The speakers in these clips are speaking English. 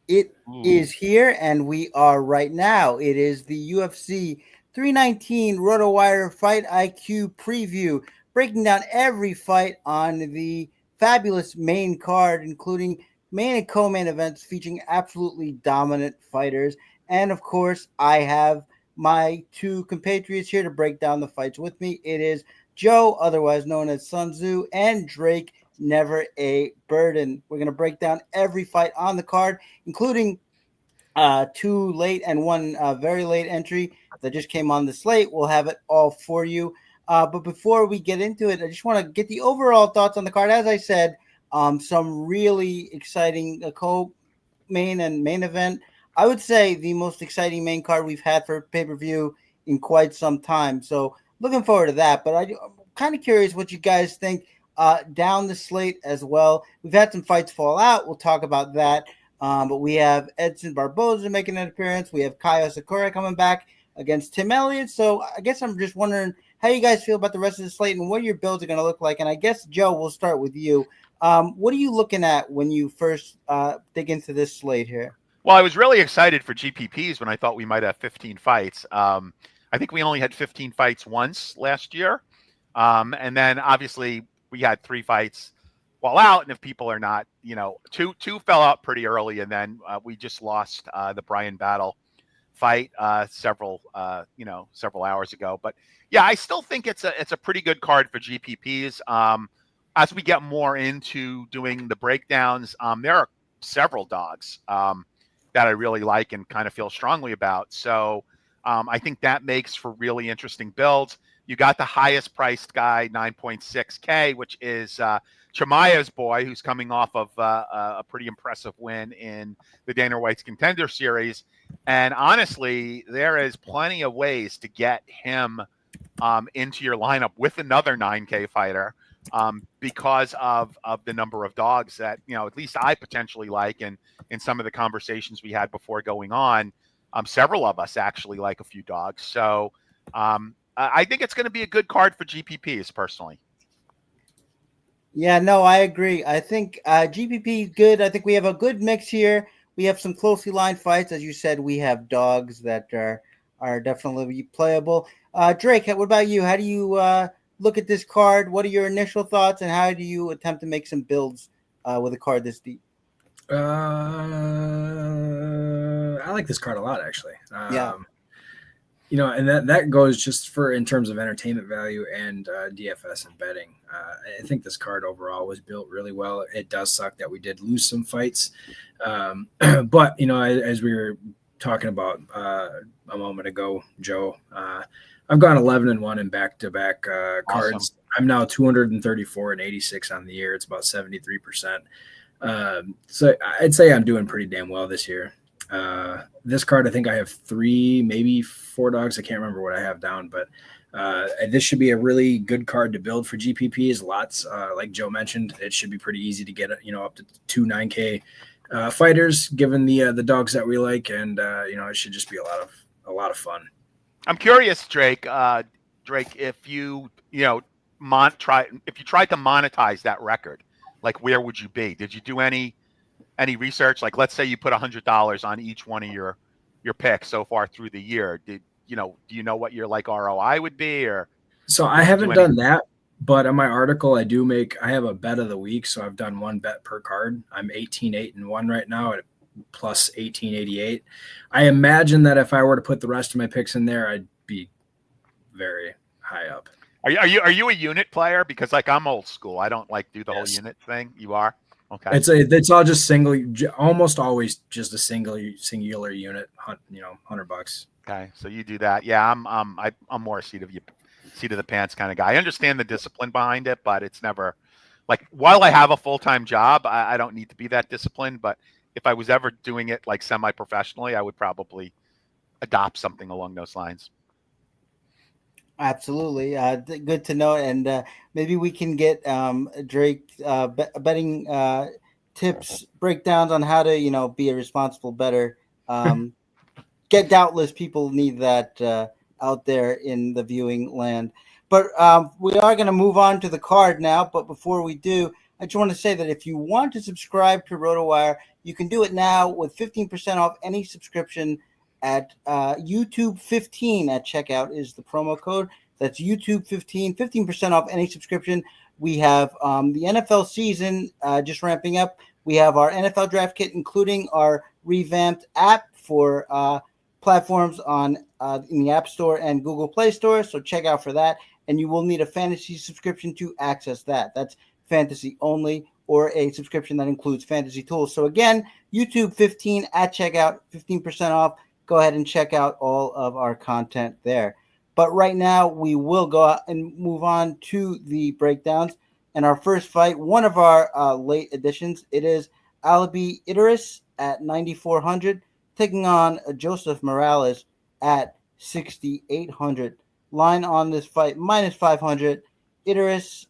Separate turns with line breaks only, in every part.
It
Ooh.
is here, and we are right now. It is the UFC 319 RotoWire Fight IQ preview, breaking down every fight on the fabulous main card, including main and co-main events featuring absolutely dominant fighters. And of course, I have my two compatriots here to break down the fights with me. It is Joe, otherwise known as Sun Tzu, and Drake, never a burden. We're going to break down every fight on the card, including two late and one very late entry that just came on the slate. We'll have it all for you. But before we get into it, I just want to get the overall thoughts on the card. As I said, some really exciting co-main and main event. I would say the most exciting main card we've had for pay-per-view in quite some time. So looking forward to that. But I'm kind of curious what you guys think down the slate as well. We've had some fights fall out. We'll talk about that. But we have Edson Barboza making an appearance. We have Kaio Sakura coming back against Tim Elliott. So I guess I'm just wondering how you guys feel about the rest of the slate and what your builds are going to look like. And I guess, Joe, we'll start with you. What are you looking at when you first dig into this slate here?
Well, I was really excited for GPPs when I thought we might have 15 fights. I think we only had 15 fights once last year. And then obviously we had 3 fights fall out. And if people are not, two fell out pretty early. And then we just lost the Brian Battle fight several hours ago. But yeah, I still think it's a pretty good card for GPPs. As we get more into doing the breakdowns, there are several dogs that I really like and kind of feel strongly about. So I think that makes for really interesting builds. You got the highest priced guy, 9.6K, which is Chimaev's boy, who's coming off of a pretty impressive win in the Dana White's Contender Series. And honestly, there is plenty of ways to get him into your lineup with another 9K fighter because of the number of dogs that, at least I potentially like. And in some of the conversations we had before going on, several of us actually like a few dogs. So I think it's going to be a good card for GPPs personally.
Yeah, no, I agree. I think GPP is good. I think we have a good mix here. We have some closely lined fights. As you said, we have dogs that are definitely playable. Drake, what about you? How do you look at this card? What are your initial thoughts, and how do you attempt to make some builds with a card this deep?
I like this card a lot, actually.
Yeah.
And that goes just for in terms of entertainment value and DFS and betting. I think this card overall was built really well. It does suck that we did lose some fights, but as we were talking about a moment ago, Joe, I've gone 11-1 in back-to-back cards.
Awesome.
I'm now 234 and 86 on the year. It's about 73%. So I'd say I'm doing pretty damn well this year. This card, I think I have 3, maybe 4 dogs. I can't remember what I have down, but this should be a really good card to build for GPPs. Lots, like Joe mentioned, it should be pretty easy to get up to 2 9K fighters, given the dogs that we like, and it should just be a lot of fun.
I'm curious, Drake. If you tried to monetize that record, like where would you be? Did you do any research? Like, let's say you put $100 on each one of your picks so far through the year. Do you know what your like ROI would be? Or
so I haven't done that, but on my article I have a bet of the week. So I've done one bet per card. I'm 18-8-1 right now at plus 1888. I imagine that if I were to put the rest of my picks in there, I'd be very high up.
Are you a unit player? Because like I'm old school. I don't like do the whole unit thing. You are? Okay.
It's all just almost always just a singular unit, $100.
Okay. So you do that. Yeah, I'm more a seat of the pants kind of guy. I understand the discipline behind it, but it's never like, while I have a full-time job, I don't need to be that disciplined, but if I was ever doing it like semi-professionally, I would probably adopt something along those lines.
Absolutely. Good to know. And maybe we can get Drake betting tips, breakdowns on how to, be a responsible bettor. Get doubtless people need that out there in the viewing land. But we are going to move on to the card now. But before we do, I just want to say that if you want to subscribe to RotoWire, you can do it now with 15% off any subscription at YouTube 15 at checkout is the promo code. That's YouTube 15% off any subscription. We have the NFL season just ramping up. We have our NFL draft kit, including our revamped app for platforms on in the App Store and Google Play Store. So check out for that. And you will need a fantasy subscription to access that. That's fantasy only, or a subscription that includes fantasy tools. So again, YouTube 15 at checkout, 15% off. Go ahead and check out all of our content there. But right now, we will go out and move on to the breakdowns. And our first fight, one of our late additions, it is Alibi Idris at 9,400, taking on Joseph Morales at 6,800. Line on this fight, minus 500. Idris,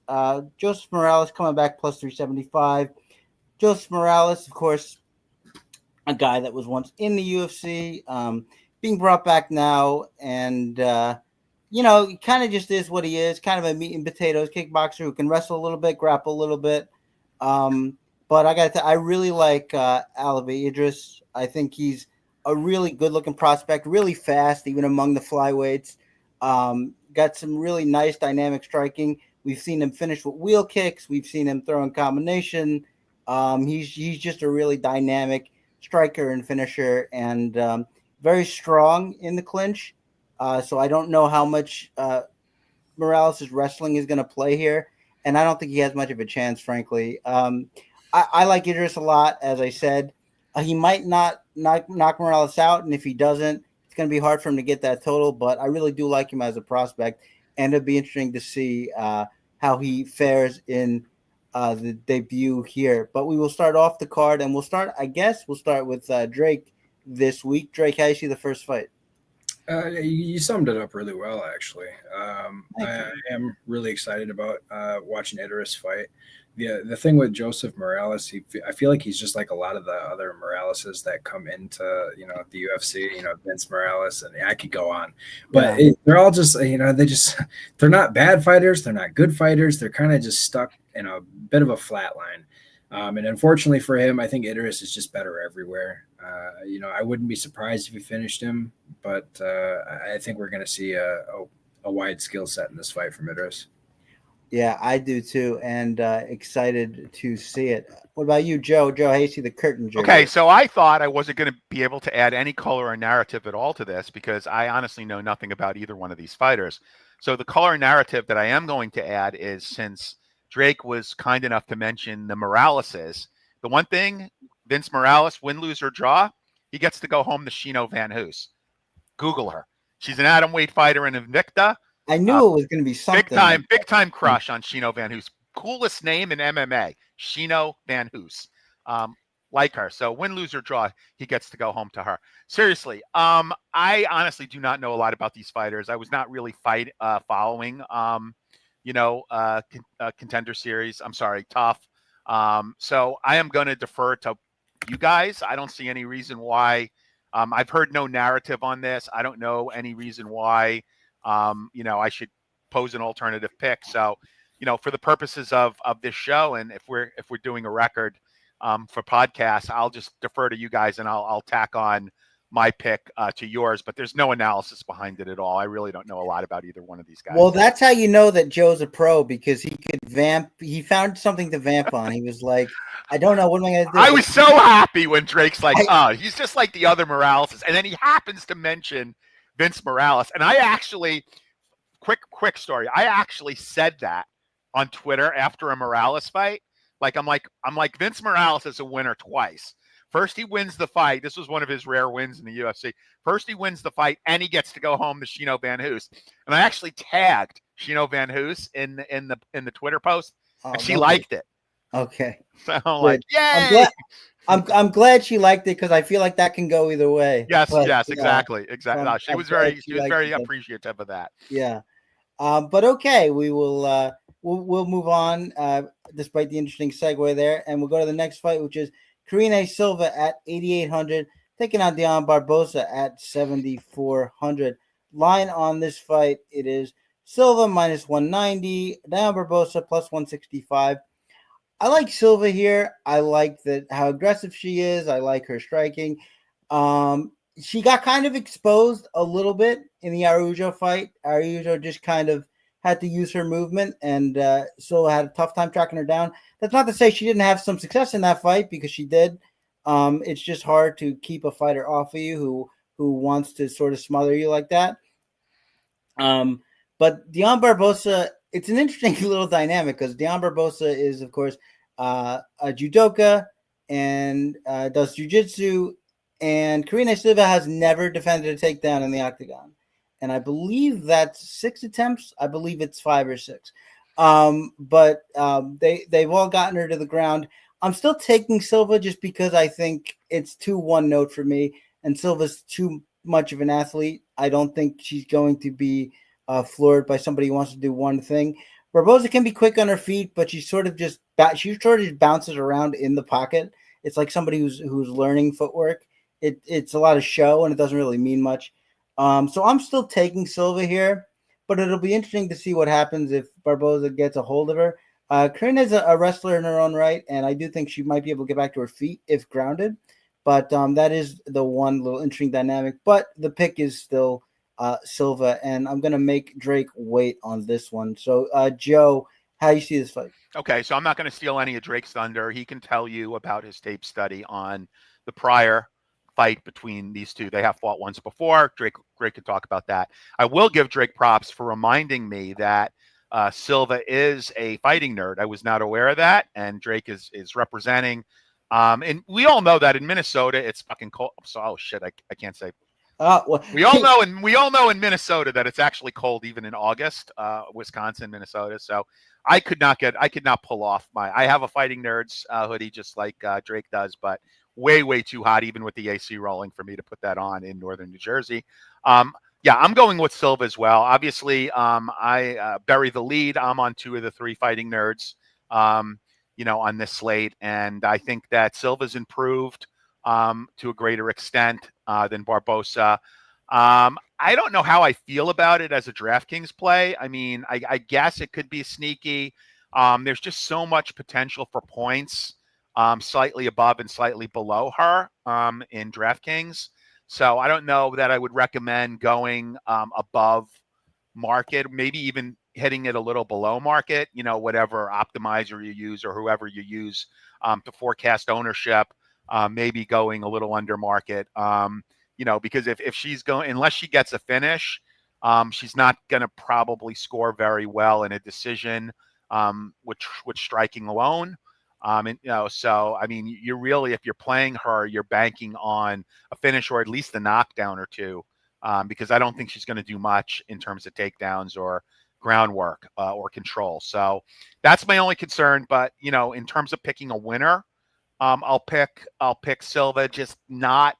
Joseph Morales coming back plus 375. Joseph Morales, of course, a guy that was once in the UFC, being brought back now, and he kind of just is what he is, kind of a meat and potatoes kickboxer who can wrestle a little bit, grapple a little bit. But I got to tell you, I really like Alibi Idris. I think he's a really good-looking prospect, really fast, even among the flyweights. Got some really nice dynamic striking. We've seen him finish with wheel kicks. We've seen him throw in combination. He's just a really dynamic striker and finisher, and very strong in the clinch. So I don't know how much Morales' wrestling is going to play here, and I don't think he has much of a chance, frankly. I like Idris a lot, as I said. He might not knock Morales out, and if he doesn't, it's going to be hard for him to get that total, but I really do like him as a prospect, and it'll be interesting to see how he fares in the debut here. But we will start off the card, and we'll start with Drake this week. Drake, how do you see the first fight?
You summed it up really well, actually. I am really excited about watching Idris fight. The thing with Joseph Morales, I feel like he's just like a lot of the other Moraleses that come into the UFC. Vince Morales, and I could go on, but they're all just they're not bad fighters, they're not good fighters, they're kind of just stuck in a bit of a flat line. And unfortunately for him, I think Idris is just better everywhere. I wouldn't be surprised if he finished him, but I think we're going to see a wide skill set in this fight from Idris.
Yeah, I do too, and excited to see it. What about you, Joe? Joe, how do you see the curtain?
Okay, so I thought I wasn't going to be able to add any color or narrative at all to this because I honestly know nothing about either one of these fighters. So the color narrative that I am going to add is, since Drake was kind enough to mention the Moraleses, the one thing, Vince Morales, win, lose, or draw, he gets to go home to Shino Van Hoos. Google her. She's an atomweight fighter in Invicta.
I knew it was going to be something.
Big time crush on Shino Van Hoos. Coolest name in MMA, Shino Van Hoos. Like her. So win, lose, or draw, he gets to go home to her. Seriously, I honestly do not know a lot about these fighters. I was not really following, Contender Series. I'm sorry, Tough. So I am going to defer to you guys. I don't see any reason why. I've heard no narrative on this. I don't know any reason why. I should pose an alternative pick. So, for the purposes of this show, and if we're doing a record for podcasts, I'll just defer to you guys, and I'll tack on my pick to yours. But there's no analysis behind it at all. I really don't know a lot about either one of these guys.
Well, that's how you know that Joe's a pro, because he could vamp. He found something to vamp on. He was like, I don't know, what am I going to do?
I was so happy when Drake's like, he's just like the other Moraleses, and then he happens to mention Vince Morales. And I actually, quick story, I actually said that on Twitter after a Morales fight. I'm like Vince Morales is a winner twice. First, he wins the fight. This was one of his rare wins in the UFC. First, he wins the fight, and he gets to go home to Shino Van Hoos. And I actually tagged Shino Van Hoos in the Twitter post, and she liked it.
Okay.
So I'm like, yay!
I'm glad she liked it, because I feel like that can go either way.
Yes, exactly. No, she was very appreciative of that.
Yeah. But okay, we will we'll move on despite the interesting segue there, and we'll go to the next fight, which is Karine Silva at 8,800, taking on Dion Barbosa at 7,400. Line on this fight, it is Silva minus 190, Dion Barbosa plus 165. I like Silva here. I like how aggressive she is. I like her striking. She got kind of exposed a little bit in the Araujo fight. Araujo just kind of had to use her movement, and Silva had a tough time tracking her down. That's not to say she didn't have some success in that fight, because she did. It's just hard to keep a fighter off of you who wants to sort of smother you like that. But Dion Barbosa, it's an interesting little dynamic, because Dion Barbosa is, of course, a judoka and does jiu-jitsu, and Karina Silva has never defended a takedown in the octagon. And I believe that's 6 attempts. I believe it's 5 or 6. But they've all gotten her to the ground. I'm still taking Silva just because I think it's too one note for me, and Silva's too much of an athlete. I don't think she's going to be floored by somebody who wants to do one thing. Barbosa can be quick on her feet, but she sort of just bounces around in the pocket. It's like somebody who's learning footwork. It's a lot of show, and it doesn't really mean much. So I'm still taking Silva here, but it'll be interesting to see what happens if Barbosa gets a hold of her. Karina is a wrestler in her own right, and I do think she might be able to get back to her feet if grounded. But that is the one little interesting dynamic. But the pick is still Silva, and I'm going to make Drake wait on this one. So, Joe, how do you see this fight?
Okay, so I'm not going to steal any of Drake's thunder. He can tell you about his tape study on the prior fight between these two. They have fought once before. Drake could talk about that. I will give Drake props for reminding me that Silva is a fighting nerd. I was not aware of that, and Drake is representing. And we all know that in Minnesota it's fucking cold. So, oh shit, I can't say.
Well,
we all know in Minnesota that it's actually cold even in August. Wisconsin, Minnesota. So I could not pull off I have a Fighting Nerds hoodie just like Drake does, but way too hot even with the AC rolling for me to put that on in northern New Jersey. Yeah, I'm going with Silva as well. Obviously, I bury the lead. I'm on 2 of the 3 Fighting Nerds, on this slate, and I think that Silva's improved to a greater extent than Barbosa. I don't know how I feel about it as a DraftKings play. I mean, I guess it could be sneaky. There's just so much potential for points, slightly above and slightly below her in DraftKings. So I don't know that I would recommend going above market, maybe even hitting it a little below market, whatever optimizer you use or whoever you use to forecast ownership, maybe going a little under market, because if she's going, unless she gets a finish, she's not going to probably score very well in a decision with striking alone. So, I mean, you're really, if you're playing her, you're banking on a finish or at least a knockdown or 2, because I don't think she's going to do much in terms of takedowns or groundwork or control. So that's my only concern. But, in terms of picking a winner, I'll pick Silva, just not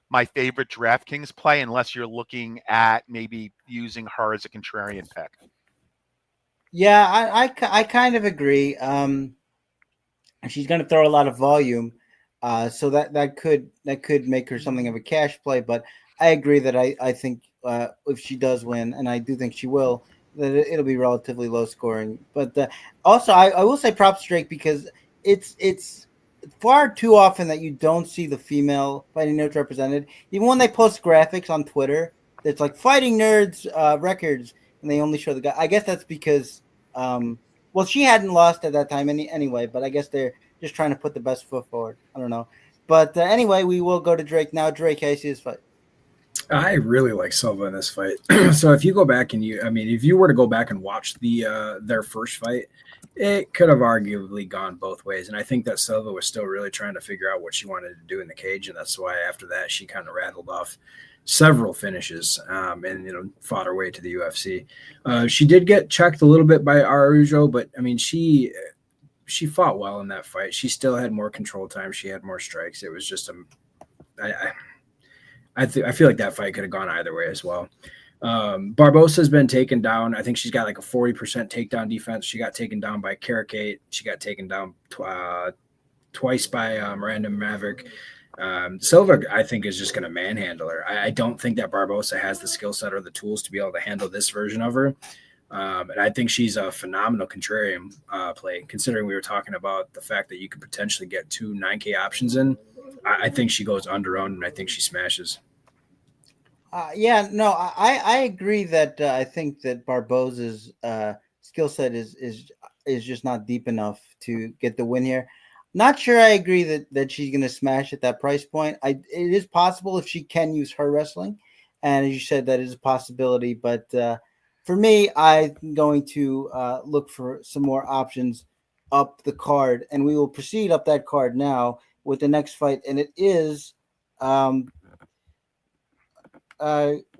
my favorite DraftKings play unless you're looking at maybe using her as a contrarian pick.
Yeah, I kind of agree. She's going to throw a lot of volume, so that could make her something of a cash play. But I agree that I think if she does win, and I do think she will, that it'll be relatively low scoring. But also, I will say props to Drake, because it's far too often that you don't see the female fighting nerds represented. Even when they post graphics on Twitter, it's like Fighting Nerds records, and they only show the guy. I guess that's because she hadn't lost at that time anyway, but I guess they're just trying to put the best foot forward. I don't know. But anyway, we will go to Drake now. Drake, how do you see this fight?
I really like Silva in this fight. So if you go back and if you were to go back and watch their first fight, it could have arguably gone both ways. And I think that Silva was still really trying to figure out what she wanted to do in the cage. And that's why after that, she kind of rattled off several finishes and fought her way to the UFC. She did get checked a little bit by Araujo, but I mean, she fought well in that fight. She still had more control time. She had more strikes. It was just I feel like that fight could have gone either way as well. Barbosa has been taken down. I think she's got like a 40% takedown defense. She got taken down by Karakate. She got taken down twice by Miranda Maverick. Silva, I think, is just going to manhandle her. I don't think that Barbosa has the skill set or the tools to be able to handle this version of her. And I think she's a phenomenal contrarian play, considering we were talking about the fact that you could potentially get 2 9K options in. I think she goes under-owned, and I think she smashes.
Yeah, no, I agree that I think that Barboza's skill set is just not deep enough to get the win here. Not sure I agree that she's going to smash at that price point. It is possible if she can use her wrestling, and as you said, that is a possibility. But for me, I'm going to look for some more options up the card, and we will proceed up that card now with the next fight, and it is. Where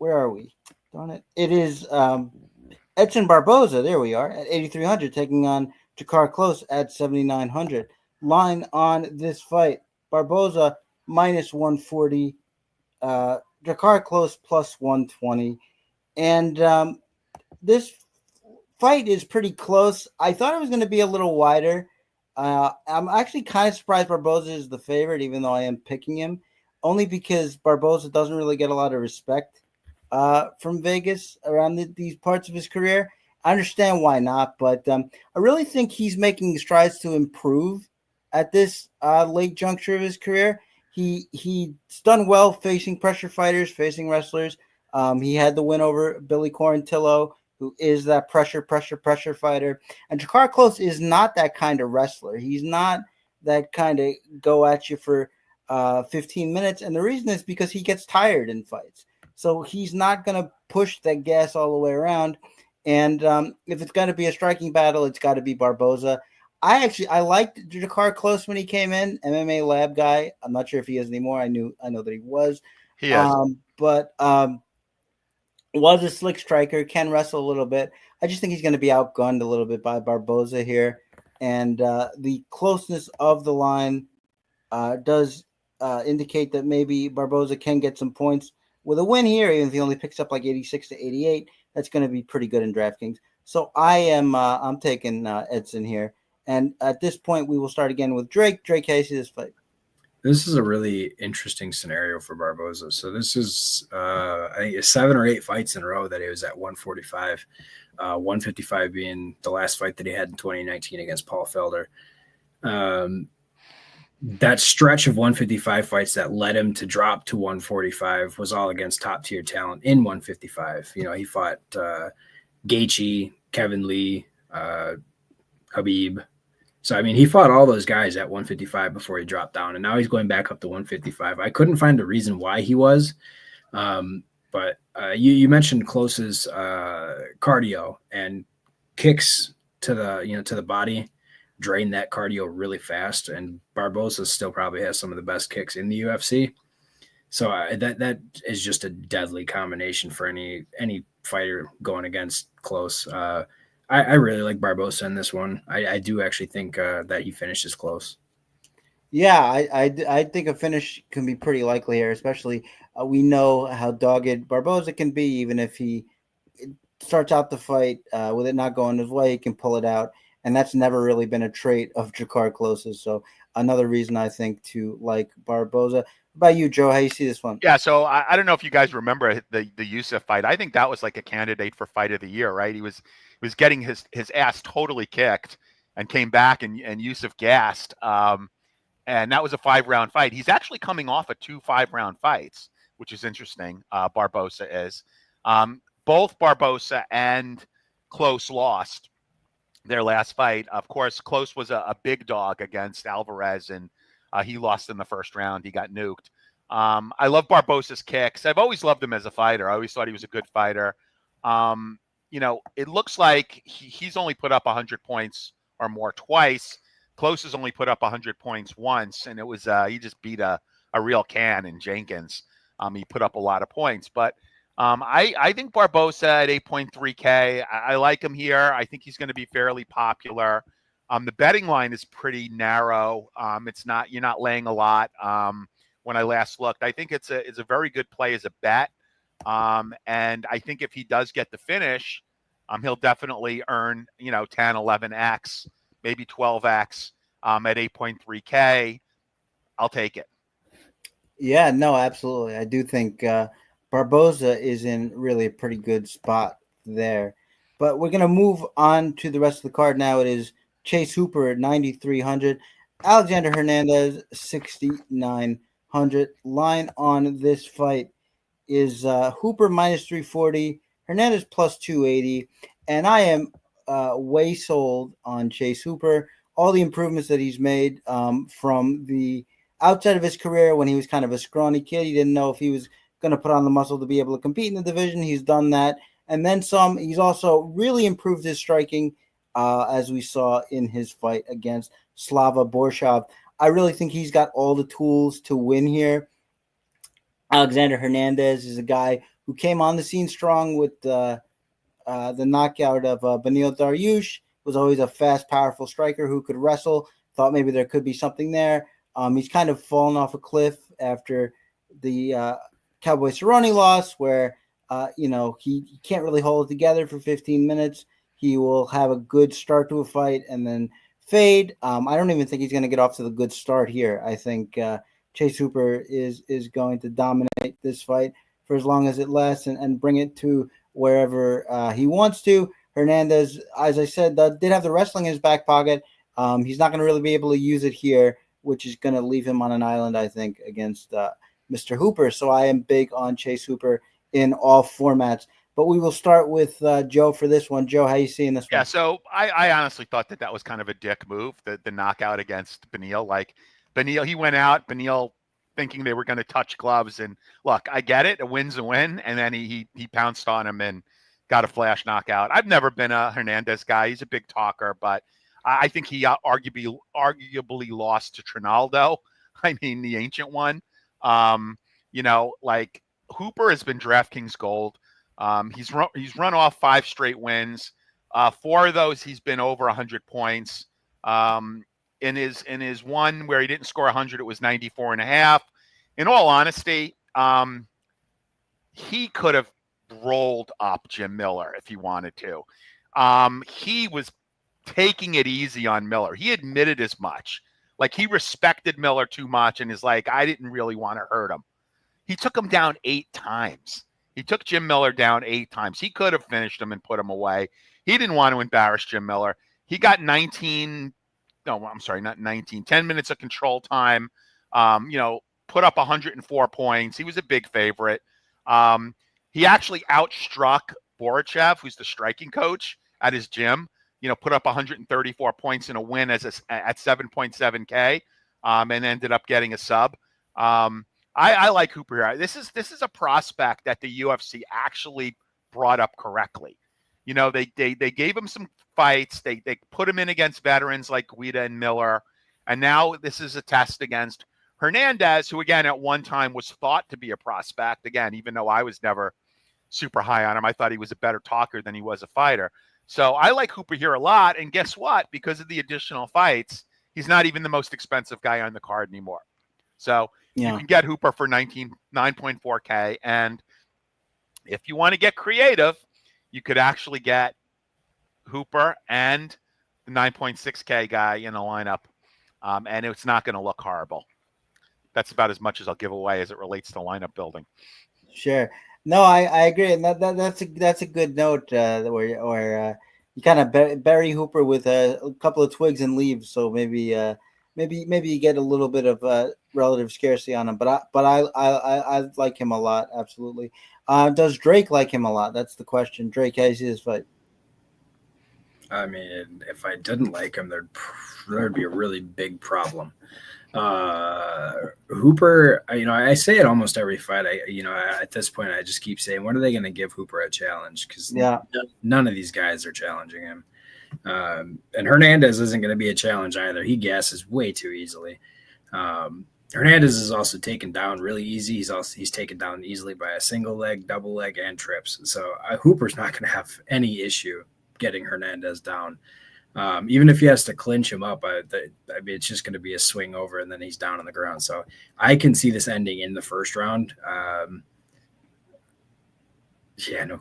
are we? Darn it! It is Edson Barboza. There we are at 8,300, taking on Jakar Close at 7,900. Line on this fight: Barboza minus 140, Jakar Close plus 120, and this fight is pretty close. I thought it was going to be a little wider. I'm actually kind of surprised Barboza is the favorite, even though I am picking him, only because Barboza doesn't really get a lot of respect from Vegas around these parts of his career. I understand why not, but I really think he's making strides to improve at this late juncture of his career. He's done well facing pressure fighters, facing wrestlers. He had the win over Billy Quarantillo, who is that pressure fighter. And Jakar Close is not that kind of wrestler. He's not that kind of go at you for 15 minutes. And the reason is because he gets tired in fights. So he's not going to push that gas all the way around. And if it's going to be a striking battle, it's got to be Barboza. I liked Jakar Close when he came in, MMA lab guy. I'm not sure if he is anymore. I know that he was.
He is.
But was a slick striker, can wrestle a little bit. I just think he's going to be outgunned a little bit by Barboza here. And the closeness of the line does indicate that maybe Barboza can get some points with a win here, even if he only picks up like 86 to 88. That's going to be pretty good in DraftKings. So I'm taking Edson here. And at this point, we will start again with Drake. Drake, how do you see this fight?
This is a really interesting scenario for Barboza. So this is, I think, 7 or 8 fights in a row that he was at 145, 155 being the last fight that he had in 2019 against Paul Felder. That stretch of 155 fights that led him to drop to 145 was all against top-tier talent in 155. You know, he fought Gaethje, Kevin Lee, Habib. So, I mean, he fought all those guys at 155 before he dropped down, and now he's going back up to 155. I couldn't find a reason why he was, but you mentioned Close's cardio and kicks to the body drain that cardio really fast, and Barboza still probably has some of the best kicks in the UFC. So that is just a deadly combination for any fighter going against Close. I really like Barboza in this one. I do actually think that he finishes Close.
Yeah, I think a finish can be pretty likely here, especially we know how dogged Barboza can be. Even if he starts out the fight with it not going his way, he can pull it out. And that's never really been a trait of Jakar Close's. So another reason I think to like Barboza. What about you, Joe? How you see this one?
Yeah, so I don't know if you guys remember the Yusuf fight. I think that was like a candidate for fight of the year, right? He was getting his ass totally kicked and came back and Yusuf gassed. And that was a 5-round fight. He's actually coming off of 2 5-round fights, which is interesting. Barboza is. Both Barboza and Close lost their last fight. Of course, Close was a big dog against Alvarez, and he lost in the first round. He got nuked. I love Barboza's kicks. I've always loved him as a fighter. I always thought he was a good fighter. It looks like he's only put up 100 points or more twice. Close has only put up 100 points once, and it was he just beat a real can in Jenkins. He put up a lot of points, but I think Barboza at 8.3K. I like him here. I think he's going to be fairly popular. The betting line is pretty narrow. You're not laying a lot. When I last looked, I think it's a very good play as a bet. And I think if he does get the finish, he'll definitely earn 10, 11x, maybe 12x at 8.3K. I'll take it.
Yeah, no, absolutely. I do think Barboza is in really a pretty good spot there. But we're going to move on to the rest of the card now. It is Chase Hooper at 9,300. Alexander Hernandez, 6,900. Line on this fight is Hooper minus 340, Hernandez plus 280. And I am way sold on Chase Hooper. All the improvements that he's made from the outside of his career when he was kind of a scrawny kid. He didn't know if he was going to put on the muscle to be able to compete in the division. He's done that. And then some. He's also really improved his striking, as we saw in his fight against Slava Borshov. I really think he's got all the tools to win here. Alexander Hernandez is a guy who came on the scene strong with the knockout of Beneil Dariush. Was always a fast, powerful striker who could wrestle. Thought maybe there could be something there. He's kind of fallen off a cliff after the Cowboy Cerrone loss, where he can't really hold it together for 15 minutes. He will have a good start to a fight and then fade. I don't even think he's going to get off to the good start here. I think Chase Hooper is going to dominate this fight for as long as it lasts and bring it to wherever he wants to. Hernandez, as I said, did have the wrestling in his back pocket. He's not going to really be able to use it here, which is going to leave him on an island, I think, against Mr. Hooper. So I am big on Chase Hooper in all formats. But we will start with Joe for this one. Joe, how are you seeing this one?
Yeah, so I honestly thought that was kind of a dick move, the knockout against Beneil. Like, Beneil, he went out, Beneil thinking they were going to touch gloves. And look, I get it. A win's a win. And then he pounced on him and got a flash knockout. I've never been a Hernandez guy. He's a big talker, but I think he arguably lost to Trinaldo. I mean, the ancient one. Like Hooper has been DraftKings gold. He's run off 5 straight wins. 4 of those he's been over 100 points. In his one where he didn't score 100, it was 94.5. In all honesty, he could have rolled up Jim Miller if he wanted to. He was taking it easy on Miller. He admitted as much. Like, he respected Miller too much and is like, I didn't really want to hurt him. He took him down 8 times. He took Jim Miller down 8 times. He could have finished him and put him away. He didn't want to embarrass Jim Miller. He got 10 minutes of control time, put up 104 points. He was a big favorite. He actually outstruck Borichev, who's the striking coach at his gym, put up 134 points in a win at 7.7K, and ended up getting a sub. I like Hooper here. This is a prospect that the UFC actually brought up correctly. They gave him some fights. They put him in against veterans like Guida and Miller. And now this is a test against Hernandez, who, again, at one time was thought to be a prospect. Again, even though I was never super high on him, I thought he was a better talker than he was a fighter. So I like Hooper here a lot. And guess what? Because of the additional fights, he's not even the most expensive guy on the card anymore. So you can get Hooper for 9.4K. And if you want to get creative, you could actually get Hooper and the 9.6K guy in a lineup. And it's not going to look horrible. That's about as much as I'll give away as it relates to lineup building. Sure.
No, I agree. And that's a good note where you kind of bury Hooper with a couple of twigs and leaves. So maybe you get a little bit of relative scarcity on him. But I like him a lot. Absolutely. Does Drake like him a lot? That's the question. Drake, how do you see this fight?
I mean, if I didn't like him, there'd be a really big problem. Hooper, I say it almost every fight. At this point, I just keep saying, when are they going to give Hooper a challenge? Because none of these guys are challenging him. And Hernandez isn't going to be a challenge either. He gasses way too easily. Hernandez is also taken down really easy. He's taken down easily by a single leg, double leg, and trips. So Hooper's not going to have any issue getting Hernandez down. Even if he has to clinch him up, it's just going to be a swing over and then he's down on the ground. So I can see this ending in the first round. No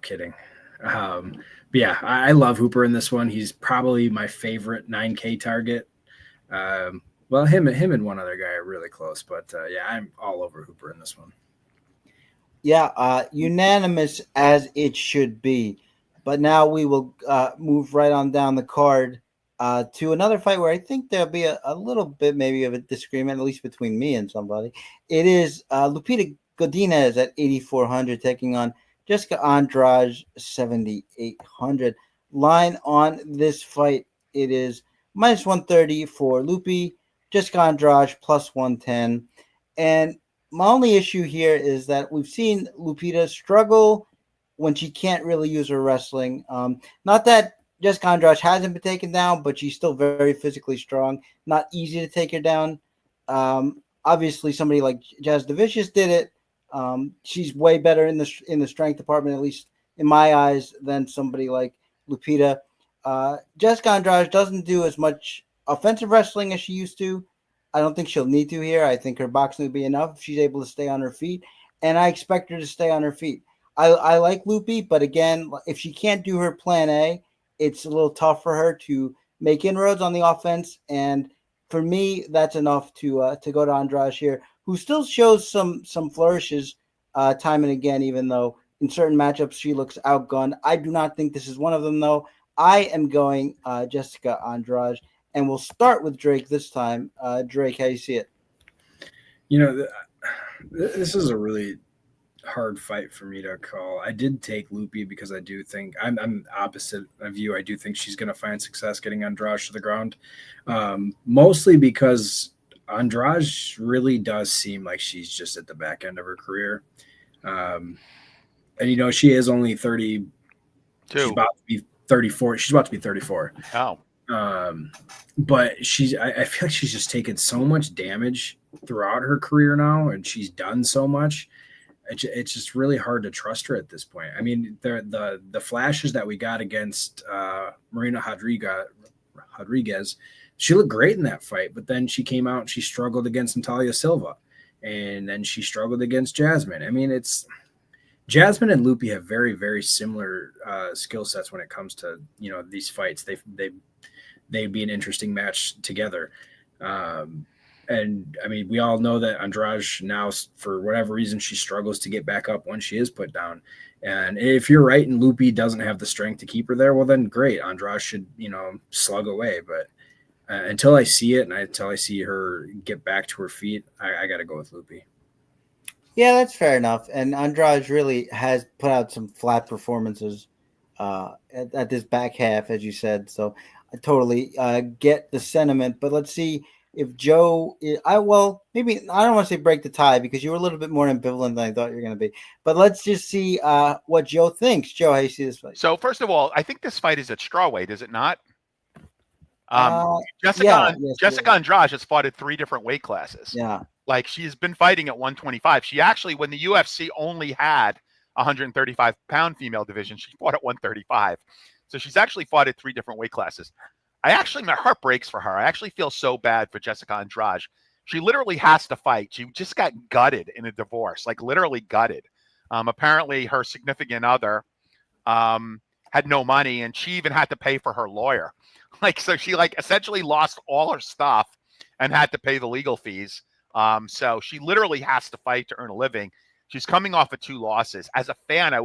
kidding. But yeah, I love Hooper in this one. He's probably my favorite 9K target. Him and one other guy are really close, but I'm all over Hooper in this one.
Yeah, unanimous as it should be. But now we will move right on down the card to another fight where I think there'll be a little bit maybe of a disagreement, at least between me and somebody. It is Lupita Godinez at 8,400 taking on Jessica Andrade 7,800. Line on this fight, it is minus 130 for Lupi, Jessica Andrade plus 110. And my only issue here is that we've seen Lupita struggle when she can't really use her wrestling. Not that Jessica Andrade hasn't been taken down, but she's still very physically strong. Not easy to take her down. Obviously, somebody like Jazz DeVicious did it. She's way better in the strength department, at least in my eyes, than somebody like Lupita. Jessica Andrade doesn't do as much offensive wrestling as she used to. I don't think she'll need to here. I think her boxing will be enough if she's able to stay on her feet, and I expect her to stay on her feet. I like Lupi, but again, if she can't do her plan A, it's a little tough for her to make inroads on the offense. And for me, that's enough to go to Andrade here, who still shows some flourishes time and again, even though in certain matchups she looks outgunned. I do not think this is one of them, though. I am going Jessica Andrade, and we'll start with Drake this time. Drake, how do you see it?
This is a really hard fight for me to call. I did take Lupi because I do think I'm opposite of you. I do think she's going to find success getting Andrade to the ground, mostly because Andrade really does seem like she's just at the back end of her career. And she is only 30. She's about to be 34. She's about to be 34.
Oh.
But I feel like she's just taken so much damage throughout her career now, and she's done so much. It's just really hard to trust her at this point. I mean, the flashes that we got against Marina Rodriguez, she looked great in that fight, but then she came out and she struggled against Natalia Silva, and then she struggled against Jasmine. I mean, Jasmine and Lupi have very, very similar skill sets when it comes to these fights. They'd be an interesting match together. And I mean, we all know that Andrade now, for whatever reason, she struggles to get back up when she is put down. And if you're right and Lupi doesn't have the strength to keep her there, well, then great. Andrade should, slug away. But until I see it and until I see her get back to her feet, I got to go with Lupi.
Yeah, that's fair enough. And Andrade really has put out some flat performances at this back half, as you said. So I totally get the sentiment. But let's see if Joe, maybe I don't want to say break the tie because you were a little bit more ambivalent than I thought you were going to be. But let's just see what Joe thinks. Joe, how you see this fight?
So first of all, I think this fight is at strawweight, is it not? Jessica Andrade has fought at 3 different weight classes.
Yeah.
Like she's been fighting at 125. She actually, when the UFC only had 135-pound female division, she fought at 135. So she's actually fought at 3 different weight classes. My heart breaks for her. I actually feel so bad for Jessica Andrade. She literally has to fight. She just got gutted in a divorce, like literally gutted. Apparently her significant other had no money, and she even had to pay for her lawyer. So she essentially lost all her stuff and had to pay the legal fees. So she literally has to fight to earn a living. She's coming off of 2 losses. As a fan, I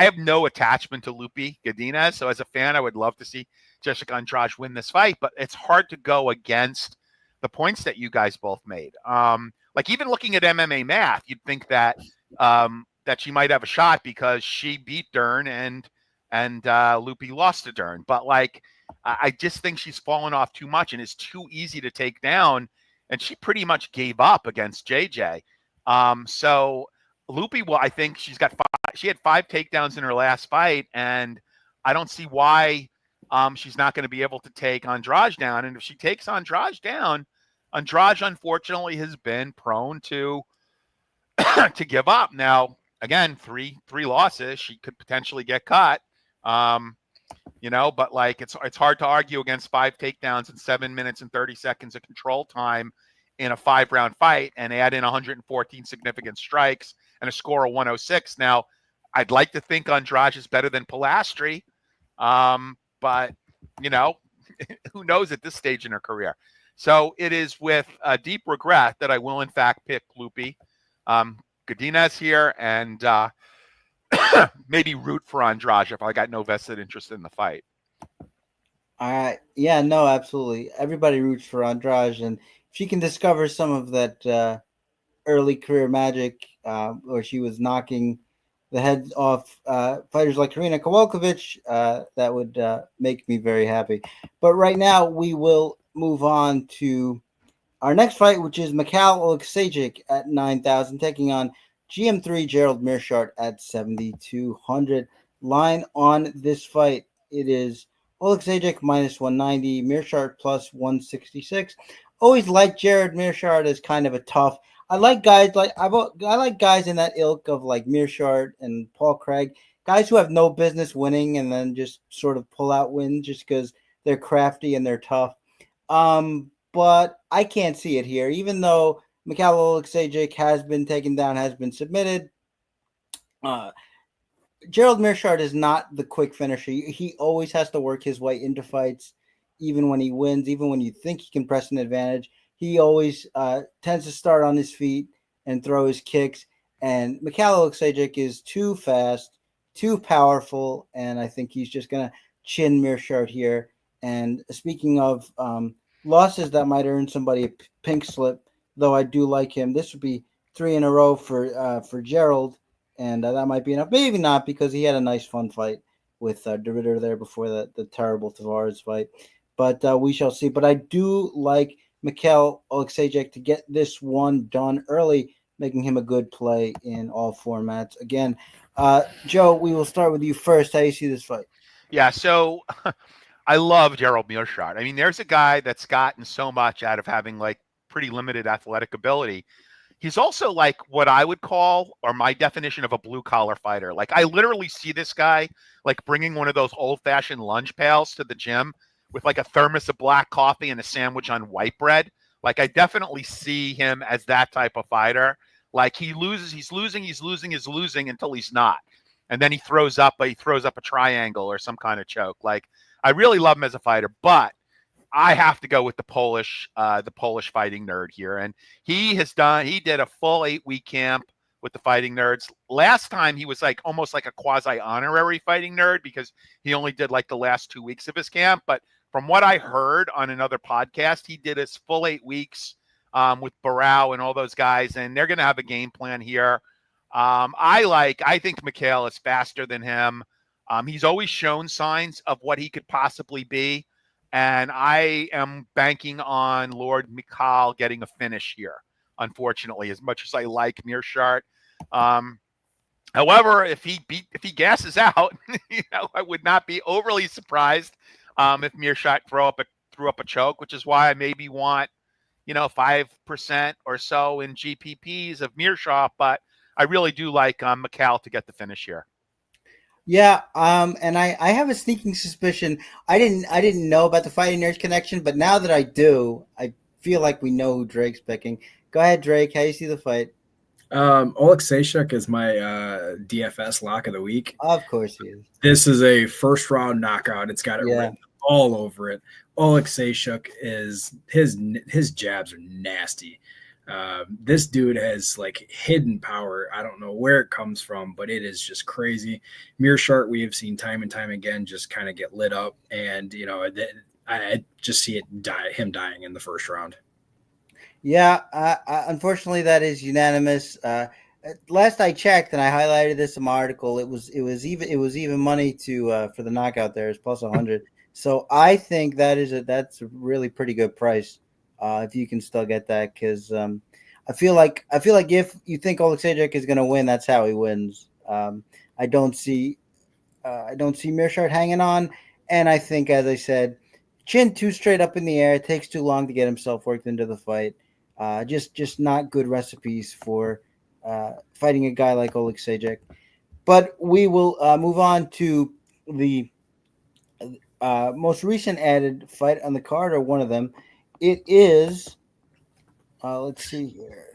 have no attachment to Lupi Godinez. So as a fan, I would love to see Jessica Andrade win this fight, but it's hard to go against the points that you guys both made. Even looking at MMA math, you'd think that that she might have a shot because she beat Dern and Lupi lost to Dern. But I just think she's fallen off too much and is too easy to take down. And she pretty much gave up against JJ. So Lupi, I think she had 5 takedowns in her last fight, and I don't see why she's not going to be able to take Andrade down. And if she takes Andrade down, Andrade unfortunately has been prone to to give up. Now, again, three losses, she could potentially get cut. But it's hard to argue against 5 takedowns in 7 minutes and 30 seconds of control time in a 5-round fight and add in 114 significant strikes and a score of 106. Now, I'd like to think Andrade is better than Pilastri, but who knows at this stage in her career. So it is with deep regret that I will in fact pick Lupi Godinez here, and maybe root for Andrade if I got no vested interest in the fight.
Yeah, no, absolutely. Everybody roots for Andrade, and if she can discover some of that early career magic, where she was knocking the heads off fighters like Karina Kowalkiewicz, that would make me very happy. But right now, we will move on to our next fight, which is Mikhail Oleksiejczuk at 9,000, taking on GM3 Gerald Meerschaert at 7,200. Line on this fight, it is Oleksiejczuk minus 190, Meerschaert plus 166. Always like Gerald Meerschaert as kind of a tough. I like guys like I like guys in that ilk of like Meerschaert and Paul Craig, guys who have no business winning and then just sort of pull out wins just because they're crafty and they're tough. But I can't see it here, even though Mikhail Oleksiejczuk has been taken down, has been submitted. Gerald Meerschaert is not the quick finisher. He always has to work his way into fights, even when he wins, even when you think he can press an advantage. He always tends to start on his feet and throw his kicks. And Mikhail Oleksiejczuk is too fast, too powerful, and I think he's just going to chin Meerschaert here. And speaking of losses that might earn somebody a pink slip, though I do like him, this would be 3 in a row for Gerald. And that might be enough. Maybe not, because he had a nice, fun fight with De Ridder there before the terrible Tavares fight. But we shall see. But I do like Mikhail Oleksiejczuk to get this one done early, making him a good play in all formats. Again, Joe, we will start with you first. How do you see this fight?
Yeah, so I love Gerald Meerschaert. I mean, there's a guy that's gotten so much out of having like pretty limited athletic ability. He's also like what I would call, or my definition of a blue collar fighter. Like I literally see this guy like bringing one of those old fashioned lunch pails to the gym with like a thermos of black coffee and a sandwich on white bread. Like I definitely see him as that type of fighter. Like he's losing until he's not. And then he throws up a triangle or some kind of choke. Like I really love him as a fighter, but I have to go with the Polish fighting nerd here. And he did a full 8-week camp with the fighting nerds. Last time he was like almost like a quasi honorary fighting nerd because he only did like the last 2 weeks of his camp. But from what I heard on another podcast, he did his full 8 weeks with Barao and all those guys, and they're going to have a game plan here. I think Mikhail is faster than him. He's always shown signs of what he could possibly be. And I am banking on Lord Mikhail getting a finish here, unfortunately, as much as I like Meerschaert. However, if he gasses out, I would not be overly surprised if Meerschaert threw up a choke, which is why I maybe want 5% or so in GPPs of Meerschaert, but I really do like Mikhail to get the finish here.
Yeah, and I have a sneaking suspicion. I didn't know about the Fighting Nerds connection, but now that I do, I feel like we know who Drake's picking. Go ahead, Drake. How do you see the fight?
Oleksiejczuk is my DFS lock of the week.
Of course he is.
This is a first round knockout. It's got it written all over it. Oleksiejczuk is his jabs are nasty. This dude has like hidden power. I don't know where it comes from, but it is just crazy. Meerschaert, we have seen time and time again just kind of get lit up, and I just see him dying in the first round.
Yeah, unfortunately, that is unanimous. Last I checked, and I highlighted this in my article, it was even money to for the knockout there is plus 100. So I think that's a really pretty good price. If you can still get that, because I feel like if you think Oleksiejczuk is going to win, that's how he wins. I don't see Meerschaert hanging on, and I think, as I said, chin too straight up in the air. It takes too long to get himself worked into the fight. Just not good recipes for fighting a guy like Oleksiejczuk. But we will move on to the most recent added fight on the card, or one of them. It is, let's see here.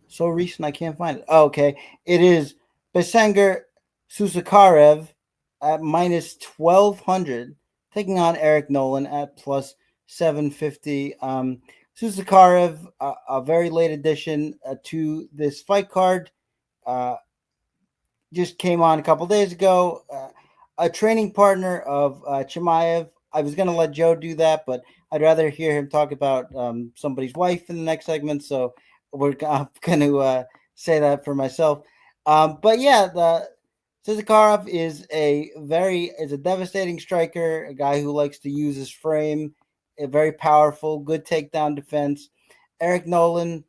So recent, I can't find it. Oh, okay. It is Besanger Susakarev at minus 1,200, taking on Eric Nolan at plus 750. Susakarev, a very late addition to this fight card. just came on a couple days ago. A training partner of Chimaev. I was going to let Joe do that, but I'd rather hear him talk about somebody's wife in the next segment. So I'm going to say that for myself. But yeah, the Suzakarov is a devastating striker, a guy who likes to use his frame, a very powerful, good takedown defense. Eric Nolan,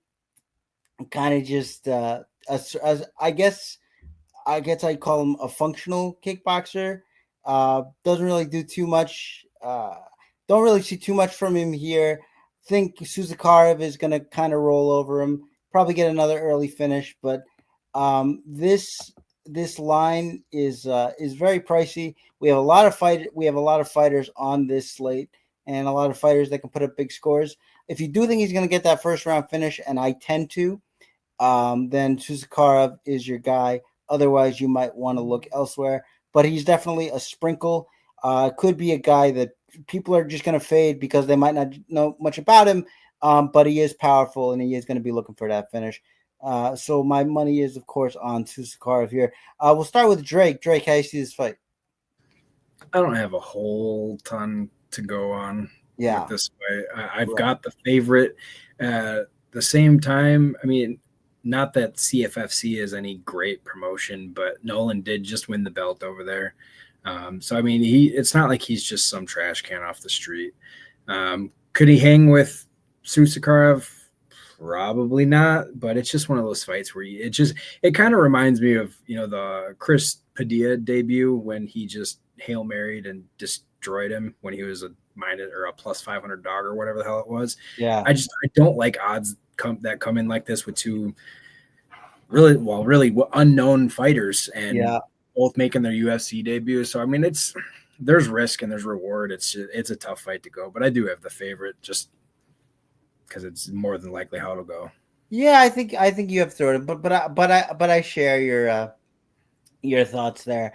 kind of just as I guess I'd call him a functional kickboxer. Doesn't really do too much. Don't really see too much from him here. Think Suzakarov is going to kind of roll over him. Probably get another early finish, but this line is very pricey. We have a lot of fighters on this slate, and a lot of fighters that can put up big scores. If you do think he's going to get that first round finish, and I tend to, then Suzakarov is your guy. Otherwise, you might want to look elsewhere. But he's definitely a sprinkle. Could be a guy that people are just going to fade because they might not know much about him. But he is powerful, and he is going to be looking for that finish. So my money is, of course, on Suzakarov here. We'll start with Drake. Drake, how do you see this fight?
I don't have a whole ton to go on with this fight. I've got the favorite. At the same time, I mean, not that CFFC is any great promotion, but Nolan did just win the belt over there. So, I mean, it's not like he's just some trash can off the street. Could he hang with Suzakarov? Probably not, but it's just one of those fights where it kind of reminds me of, the Chris Padilla debut when he just Hail Married and destroyed him when he was a plus 500 dog or whatever the hell it was.
Yeah.
I don't like odds that come in like this with two really unknown fighters and both making their UFC debut. So, I mean, there's risk and there's reward. It's a tough fight to go, but I do have the favorite just because it's more than likely how it'll go.
Yeah, I think you have thrown it, but I share your thoughts there.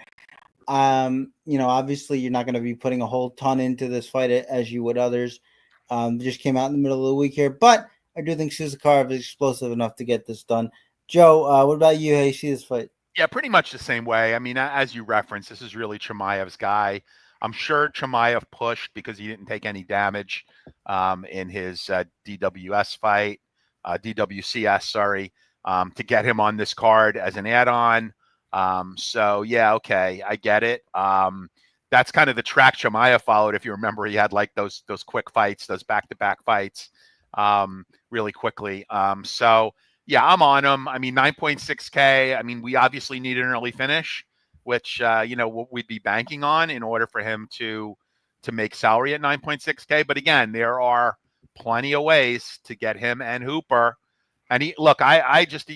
Obviously you're not going to be putting a whole ton into this fight as you would others. Just came out in the middle of the week here, but I do think Suzakarov is explosive enough to get this done. Joe, what about you? How you see this fight?
Yeah, pretty much the same way. I mean, as you referenced, this is really Chimaev's guy. I'm sure Chimaev pushed because he didn't take any damage in his DWS fight, DWCS, sorry, to get him on this card as an add-on. So, yeah, okay, I get it. That's kind of the track Chimaev followed. If you remember, he had like those quick fights, those back-to-back fights really quickly. So, yeah, I'm on him. I mean, 9.6K. I mean, we obviously need an early finish, which, we'd be banking on in order for him to make salary at 9.6K. But again, there are plenty of ways to get him and Hooper. And he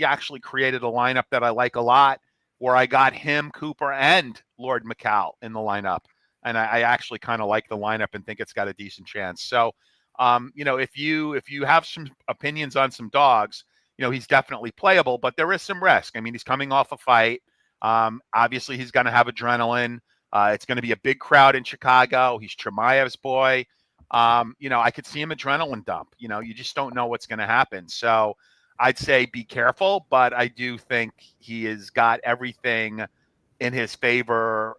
actually created a lineup that I like a lot where I got him, Cooper, and Lord Macau in the lineup. And I actually kind of like the lineup and think it's got a decent chance. So, if you have some opinions on some dogs, he's definitely playable, but there is some risk. I mean, he's coming off a fight. Obviously, he's going to have adrenaline. It's going to be a big crowd in Chicago. He's Chimaev's boy. I could see him adrenaline dump. You just don't know what's going to happen. So I'd say be careful, but I do think he has got everything in his favor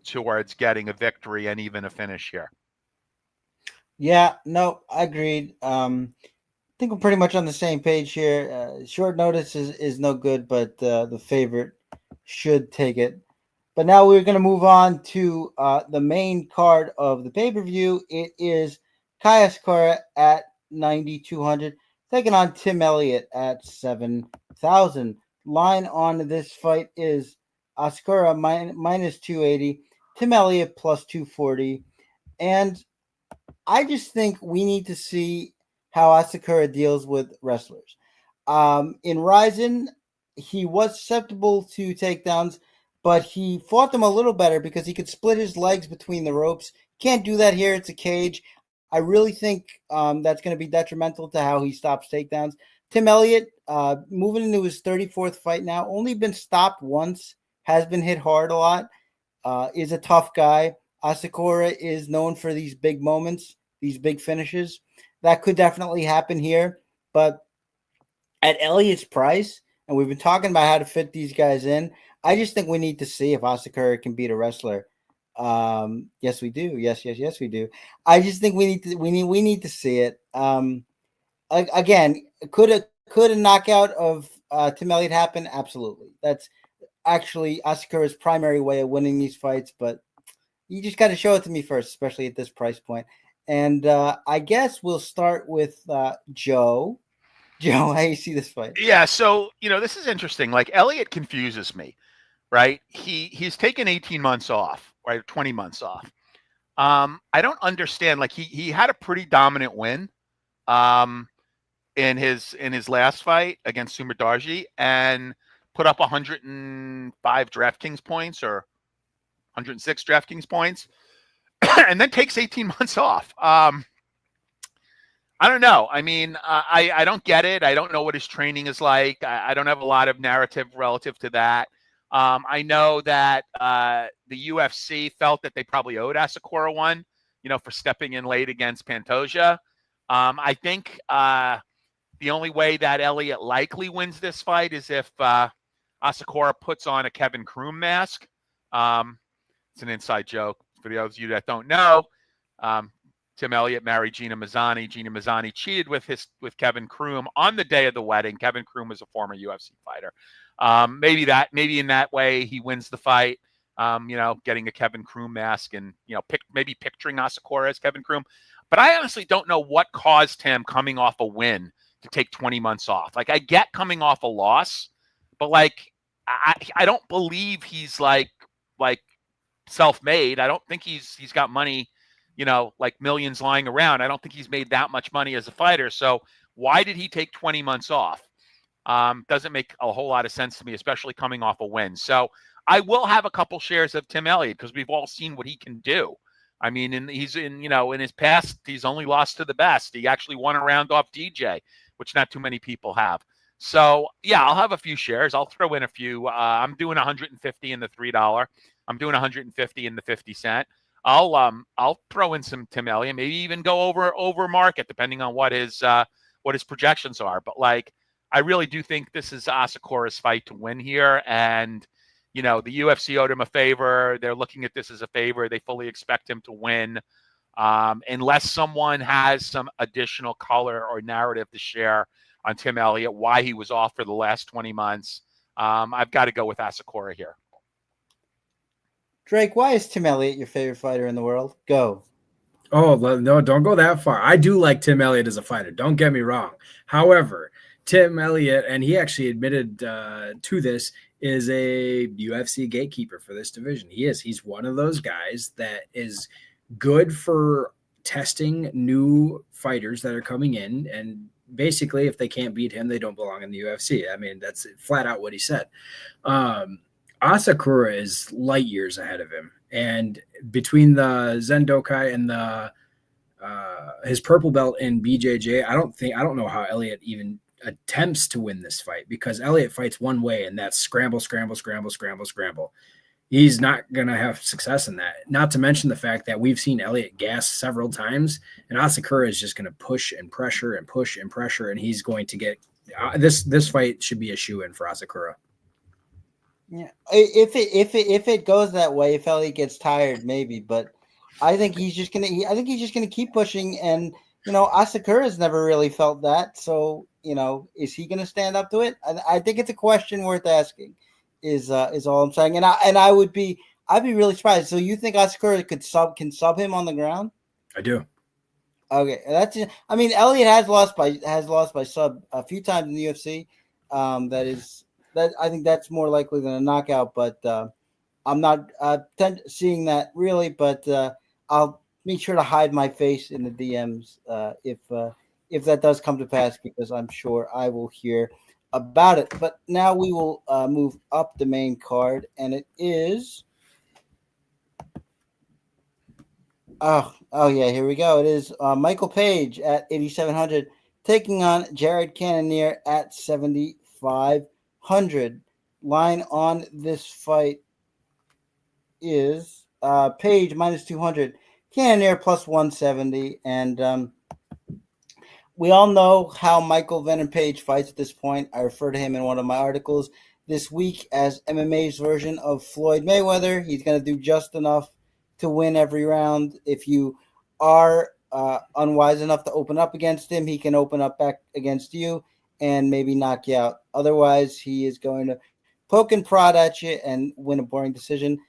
towards getting a victory and even a finish here.
Yeah, no, I agreed. I think we're pretty much on the same page here. Short notice is no good, but the favorite should take it. But now we're going to move on to the main card of the pay-per-view. It is Kai Asakura at 9,200, taking on Tim Elliott at 7,000. Line on this fight is Asakura minus 280, Tim Elliott plus 240. And I just think we need to see how Asakura deals with wrestlers. In Ryzen, he was susceptible to takedowns, but he fought them a little better because he could split his legs between the ropes. Can't do that here. It's a cage. I really think that's going to be detrimental to how he stops takedowns. Tim Elliott, moving into his 34th fight now, only been stopped once, has been hit hard a lot, is a tough guy. Asakura is known for these big moments, these big finishes. That could definitely happen here. But at Elliott's price, and we've been talking about how to fit these guys in. I just think we need to see if Asakura can beat a wrestler. Yes, we do. Yes, we do. I just think we need to see it. Again, could a knockout of Tim Elliott happen? Absolutely. That's actually Asakura's primary way of winning these fights, but you just got to show it to me first, especially at this price point. And I guess we'll start with Joe. Joe, how you see this fight?
Yeah, so this is interesting. Like Elliott confuses me, right? He's taken 18 months off, right? 20 months off. I don't understand. Like he had a pretty dominant win in his last fight against Sumerdarji and put up 105 DraftKings points or 106 DraftKings points, and then takes 18 months off. I don't know. I mean, I don't get it. I don't know what his training is like. I don't have a lot of narrative relative to that. I know that the UFC felt that they probably owed Asakura one, for stepping in late against Pantoja. I think the only way that Elliott likely wins this fight is if Asakura puts on a Kevin Kroom mask. It's an inside joke for those of you that don't know. Tim Elliott married Gina Mazzani. Gina Mazzani cheated with Kevin Kroom on the day of the wedding. Kevin Kroom was a former UFC fighter. Maybe in that way he wins the fight. Getting a Kevin Kroom mask and maybe picturing Asakura as Kevin Kroom. But I honestly don't know what caused him coming off a win to take 20 months off. Like I get coming off a loss, but like I don't believe he's like self-made. I don't think he's got money, like millions lying around. I don't think he's made that much money as a fighter. So why did he take 20 months off? Doesn't make a whole lot of sense to me, especially coming off a win. So I will have a couple shares of Tim Elliott because we've all seen what he can do. I mean, in his past, he's only lost to the best. He actually won a round off DJ, which not too many people have. So yeah, I'll have a few shares. I'll throw in a few. I'm doing 150 in the $3. I'm doing 150 in the 50 cent. I'll throw in some Tim Elliott, maybe even go over market depending on what his projections are. But like, I really do think this is Asakura's fight to win here, and the UFC owed him a favor. They're looking at this as a favor. They fully expect him to win, unless someone has some additional color or narrative to share on Tim Elliott, why he was off for the last 20 months. I've got to go with Asakura here.
Drake, why is Tim Elliott your favorite fighter in the world? Go.
Oh, no, don't go that far. I do like Tim Elliott as a fighter. Don't get me wrong. However, Tim Elliott, and he actually admitted to this, is a UFC gatekeeper for this division. He is. He's one of those guys that is good for testing new fighters that are coming in. And basically, if they can't beat him, they don't belong in the UFC. I mean, that's flat out what he said. Asakura is light years ahead of him. And between the Zendokai and the his purple belt in BJJ, I don't know how Elliott even attempts to win this fight, because Elliott fights one way, and that's scramble. He's not going to have success in that. Not to mention the fact that we've seen Elliott gas several times, and Asakura is just going to push and pressure, and he's going to get this fight should be a shoe-in for Asakura.
Yeah, if it goes that way, if Elliott gets tired, maybe, but I think he's just gonna keep pushing, and Asakura's never really felt that. So is he gonna stand up to it? I think it's a question worth asking. Is all I'm saying, and I'd be really surprised. So you think Asakura can sub him on the ground?
I do.
Okay, Elliott has lost by sub a few times in the UFC. That I think that's more likely than a knockout, but I'm not seeing that really. But I'll make sure to hide my face in the DMs if that does come to pass, because I'm sure I will hear about it. But now we will move up the main card, and it is oh yeah, here we go. It is Michael Page at 8,700 taking on Jared Cannonier at 7,500. Line on this fight is Page minus 200, Cannonier plus 170, and we all know how Michael Venom Page fights at this point. I refer to him in one of my articles this week as MMA's version of Floyd Mayweather. He's going to do just enough to win every round. If you are unwise enough to open up against him, he can open up back against you and maybe knock you out. Otherwise, he is going to poke and prod at you and win a boring decision.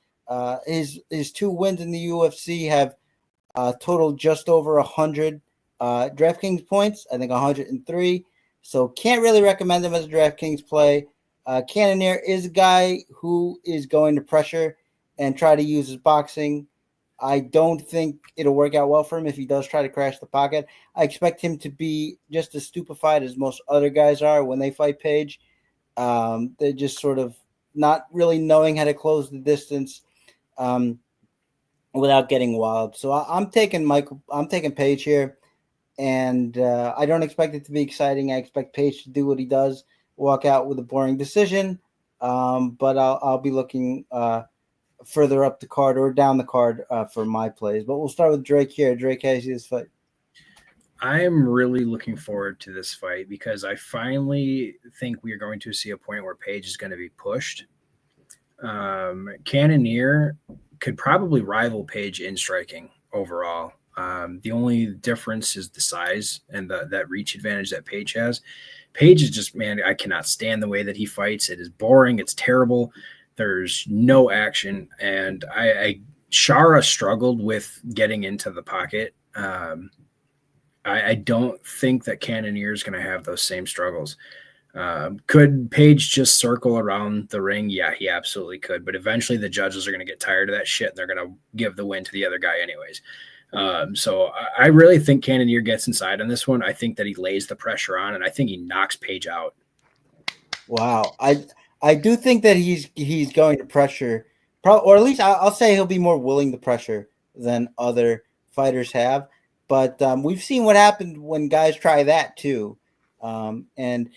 His 2 wins in the UFC have totaled just over 100 DraftKings points, I think 103. So can't really recommend him as a DraftKings play. Cannonier is a guy who is going to pressure and try to use his boxing. I don't think it'll work out well for him if he does try to crash the pocket. I expect him to be just as stupefied as most other guys are when they fight Page. They're just sort of not really knowing how to close the distance without getting wild. So I'm taking Page here, and I don't expect it to be exciting. I expect Page to do what he does, walk out with a boring decision. But I'll be looking further up the card or down the card for my plays. But we'll start with Drake here. Drake, how do you see this fight?
I am really looking forward to this fight because I finally think we are going to see a point where Page is going to be pushed. Cannonier could probably rival Page in striking overall. The only difference is the size and that reach advantage that Page has. Page is just, man, I cannot stand the way that he fights. It is boring. It's terrible. There's no action. And Shara struggled with getting into the pocket. I don't think that Cannonier is going to have those same struggles. Could Page just circle around the ring? Yeah, he absolutely could. But eventually the judges are going to get tired of that shit and they're going to give the win to the other guy anyways. So I really think Cannonier gets inside on this one. I think that he lays the pressure on, and I think he knocks Page out.
Wow. I do think that he's going to pressure, or at least I'll say he'll be more willing to pressure than other fighters have. But we've seen what happened when guys try that too. And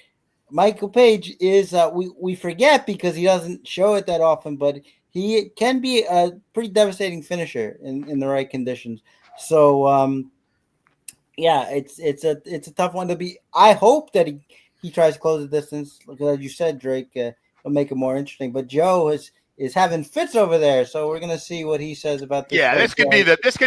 Michael Page is, we forget because he doesn't show it that often, but he can be a pretty devastating finisher in the right conditions. So, yeah, it's a tough one to be. I hope that he tries to close the distance. Because as you said, Drake, will make it more interesting. But Joe is having fits over there, so we're gonna see what he says about this.
Yeah, this could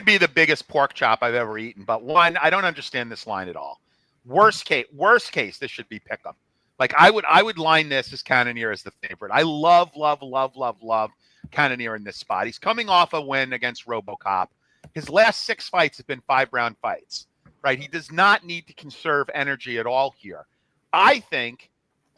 be the biggest pork chop I've ever eaten. But one, I don't understand this line at all. Worst case, this should be pick 'em. Like I would line this as Cannonier as the favorite. I love Cannonier in this spot. He's coming off a win against RoboCop. His last 6 fights have been 5-round fights, right? He does not need to conserve energy at all here. I think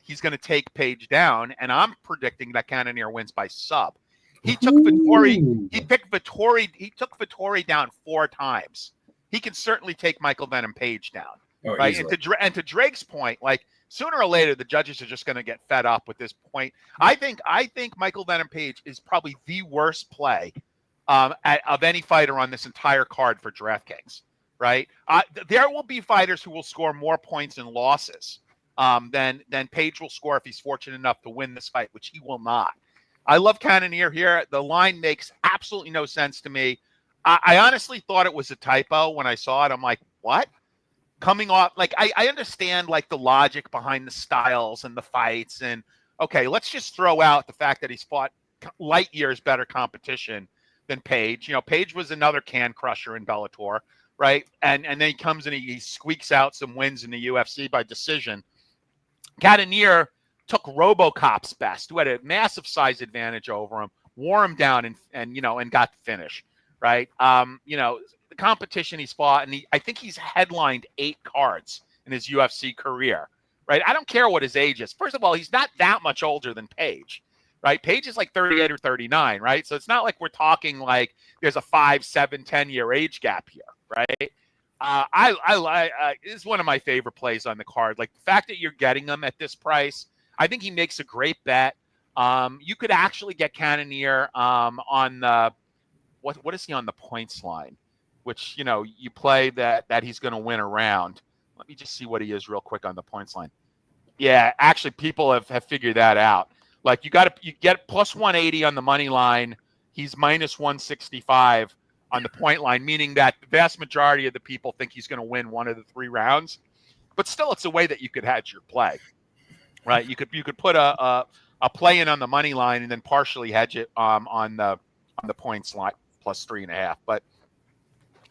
he's going to take Page down, and I'm predicting that Cannonier wins by sub. He took Vettori. He took Vettori down 4 times. He can certainly take Michael Venom Page down, right? And to Drake's point, like sooner or later, the judges are just going to get fed up with this point. I think Michael Venom Page is probably the worst play of any fighter on this entire card for DraftKings, right? There will be fighters who will score more points and losses than Page will score if he's fortunate enough to win this fight, which he will not. I love Cannonier here. The line makes absolutely no sense to me. I honestly thought it was a typo when I saw it. I'm like, what? Coming off, like, I understand, like, the logic behind the styles and the fights. And, okay, let's just throw out the fact that he's fought light years better competition than Page. You know, Page was another can crusher in Bellator, right? And then he comes and he squeaks out some wins in the UFC by decision. Cannonier took RoboCop's best, who had a massive size advantage over him, wore him down and got the finish, right? The competition he's fought, and I think he's headlined 8 cards in his UFC career, right? I don't care what his age is. First of all, he's not that much older than Page, right? Page is like 38 or 39, right? So it's not like we're talking like there's a 5, 7, 10-year age gap here, right? This is one of my favorite plays on the card. Like the fact that you're getting him at this price, I think he makes a great bet. You could actually get Cannonier on the what is he on the points line, which you play that he's going to win a round. Let me just see what he is real quick on the points line. Yeah, actually, people have figured that out. Like you get plus 180 on the money line. He's minus 165 on the point line, meaning that the vast majority of the people think he's going to win one of the 3 rounds. but still, it's a way that you could hedge your play, right? You could put a play in on the money line and then partially hedge it on the points line plus 3.5. But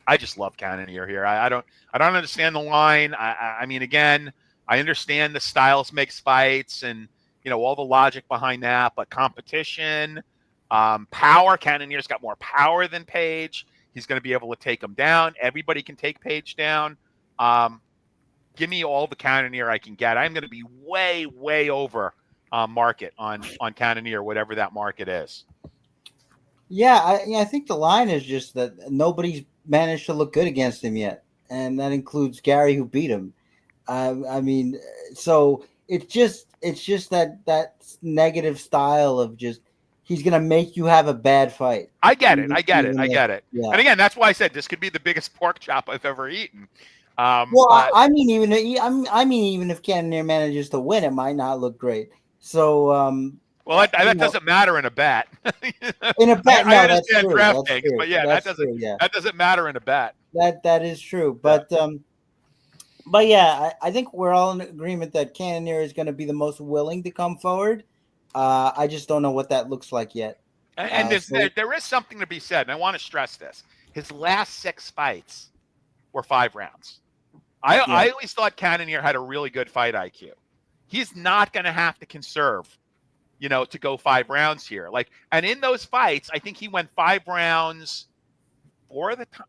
I just love Cannonier here. I don't understand the line. I mean, again, I understand the styles makes fights and all the logic behind that, but competition, power. Cannonier's got more power than Page. He's going to be able to take him down. Everybody can take Page down. Give me all the Cannonier I can get. I'm going to be way over market on Cannonier, whatever that market is.
Yeah, I think the line is just that nobody's managed to look good against him yet, and that includes Gary, who beat him. I mean, so it's just that negative style of just he's gonna make you have a bad fight.
I get it.
Yeah.
And again, that's why I said this could be the biggest pork chop I've ever eaten.
I mean, even if Cannonier manages to win, it might not look great. So,
that doesn't matter in a bet.
In a bet, no,
I
that's
understand
true.
DraftKings, but that doesn't matter in a bet.
That is true, but yeah, I think we're all in agreement that Cannonier is going to be the most willing to come forward. I just don't know what that looks like yet.
And there is something to be said, and I want to stress this: his last 6 fights were 5 rounds. I always thought Cannonier had a really good fight IQ. He's not going to have to conserve, to go 5 rounds here. And in those fights, I think he went 5 rounds 4 of the time.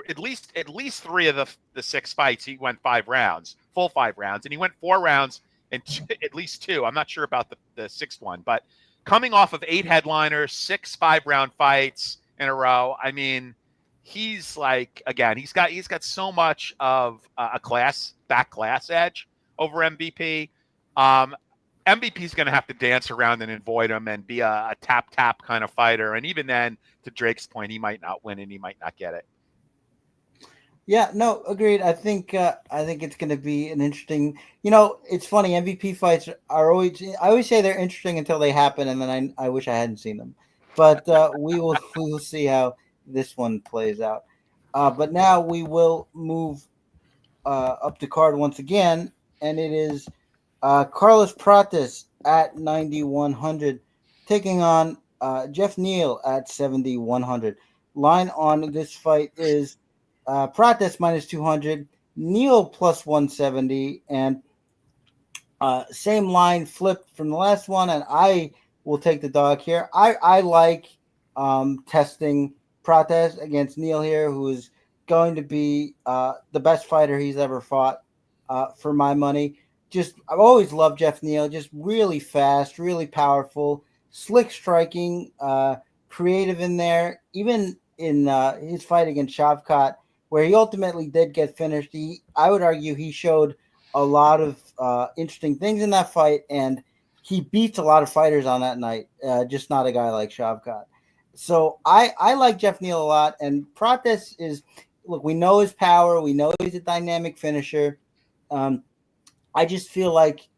At least 3 of the 6 fights, he went 5 rounds, full 5 rounds, and he went 4 rounds and at least 2. I'm not sure about the 6th one, but coming off of 8 headliners, 6 5-round fights in a row. I mean, he's he's got so much of a class edge over MVP. MVP's going to have to dance around and avoid him and be a tap kind of fighter. And even then, to Drake's point, he might not win and he might not get it.
Yeah, no, agreed. I think it's going to be an interesting. It's funny. MVP fights are always. I always say they're interesting until they happen, and then I wish I hadn't seen them. But we will see how this one plays out. But now we will move up the card once again, and it is Carlos Prates at 9,100 taking on Jeff Neal at 7,100. Line on this fight is Prates minus 200, Neal plus 170, and same line flipped from the last one, and I will take the dog here. I like testing Prates against Neal here, who is going to be the best fighter he's ever fought for my money. I've always loved Jeff Neal, just really fast, really powerful, slick striking, creative in there. Even in his fight against Shavkat, where he ultimately did get finished, I would argue he showed a lot of interesting things in that fight, and he beats a lot of fighters on that night, just not a guy like Shavkat. So I like Jeff Neal a lot, and Prates is, look, we know his power, we know he's a dynamic finisher. I just feel like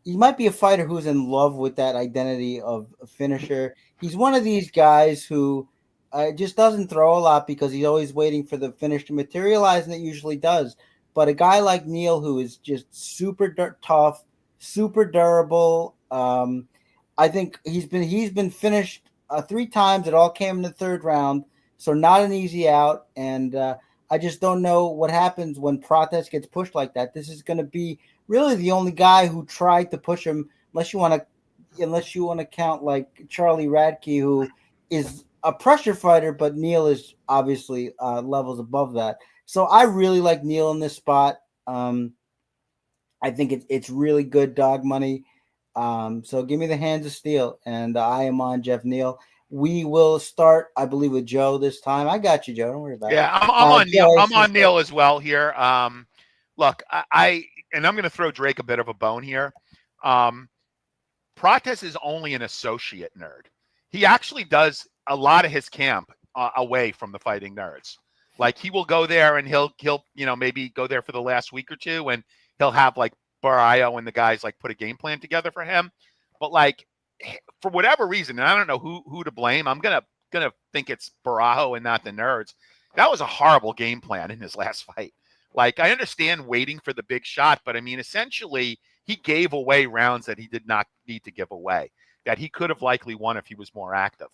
he might be a fighter who's in love with that identity of a finisher. He's one of these guys who just doesn't throw a lot because he's always waiting for the finish to materialize, and it usually does. But a guy like Neal, who is just super tough, super durable, I think he's been finished 3 times. It all came in the 3rd round, so not an easy out. And I just don't know what happens when Prates gets pushed like that. This is going to be really the only guy who tried to push him, unless you want to count like Charlie Radke, who is a pressure fighter, but Neal is obviously levels above that. So I really like Neal in this spot. I think it's really good dog money. So give me the hands of steel, and I am on Jeff Neal. We will start, I believe, with Joe this time. I got you, Joe. Don't worry about it.
Yeah, I'm on Neal. I'm on Neal as well here. Look, and I'm going to throw Drake a bit of a bone here. Prates is only an associate nerd. He actually does a lot of his camp away from the fighting nerds. Like, he will go there and he'll maybe go there for the last week or 2, and he'll have like Barrio and the guys like put a game plan together for him. But like, for whatever reason, and I don't know who to blame, I'm gonna think it's Barajo and not the nerds. That was a horrible game plan in his last fight, Like, I understand waiting for the big shot, but I mean, essentially, he gave away rounds that he did not need to give away, that he could have likely won if he was more active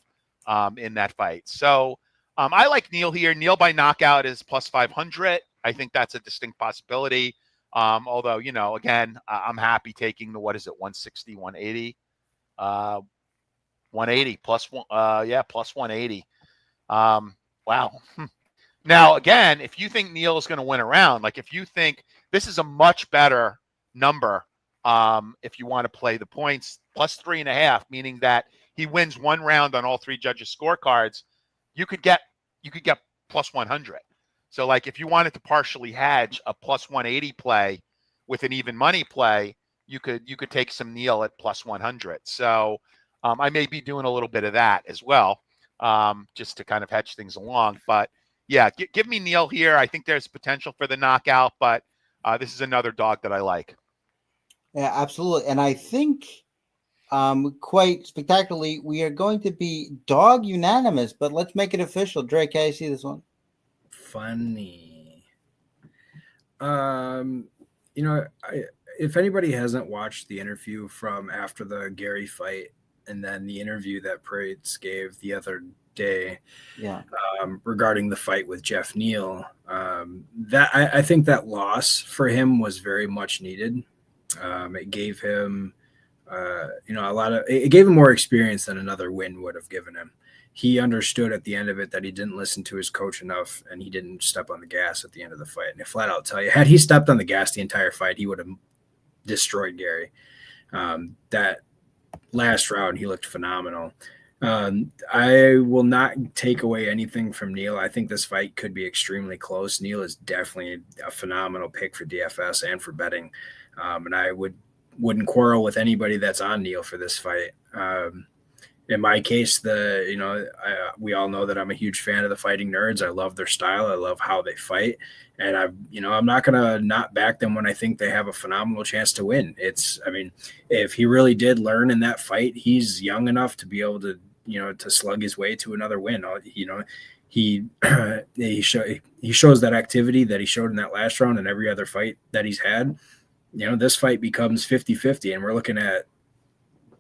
in that fight. So I like Neal here. Neal by knockout is plus 500. I think that's a distinct possibility. Although, you know, again, I'm happy taking the, what is it, 160, 180? 180 plus one. Plus 180. Wow. Now, again, if you think Neal is going to win a round, like if you think this is a much better number, if you want to play the points, plus 3.5, meaning that he wins one round on all three judges' scorecards, you could get plus 100. So, like, if you wanted to partially hedge a plus 180 play with an even money play, you could take some Neal at plus 100. So, I may be doing a little bit of that as well, just to kind of hedge things along, but. Yeah, give me Neal here. I think there's potential for the knockout, but this is another dog that I like.
Yeah, absolutely. And I think quite spectacularly, we are going to be dog unanimous, but let's make it official. Drake, how do you see this one?
Funny. You know, if anybody hasn't watched the interview from after the Gary fight and then the interview that Prates gave the other day, regarding the fight with Jeff Neal, that I think that loss for him was very much needed. It gave him, it gave him more experience than another win would have given him. He understood at the end of it that he didn't listen to his coach enough, and he didn't step on the gas at the end of the fight. And I flat out tell you, had he stepped on the gas the entire fight, he would have destroyed Gary. That last round, he looked phenomenal. I will not take away anything from Neal. I think this fight could be extremely close. Neal is definitely a phenomenal pick for DFS and for betting. And I wouldn't quarrel with anybody that's on Neal for this fight. In my case, we all know that I'm a huge fan of the Fighting Nerds. I love their style. I love how they fight. And I'm not going to not back them when I think they have a phenomenal chance to win. If he really did learn in that fight, he's young enough to be able to, to slug his way to another win. He shows that activity that he showed in that last round and every other fight that he's had. This fight becomes 50-50, and we're looking at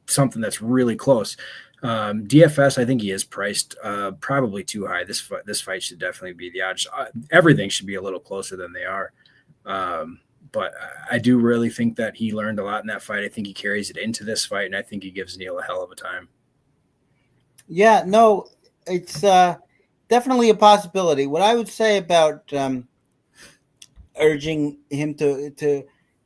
something that's really close. DFS, I think he is priced probably too high. This fight should definitely be the odds. Everything should be a little closer than they are. But I do really think that he learned a lot in that fight. I think he carries it into this fight, and I think he gives Neal a hell of a time. Yeah, no, it's definitely a possibility. What I would say about urging him to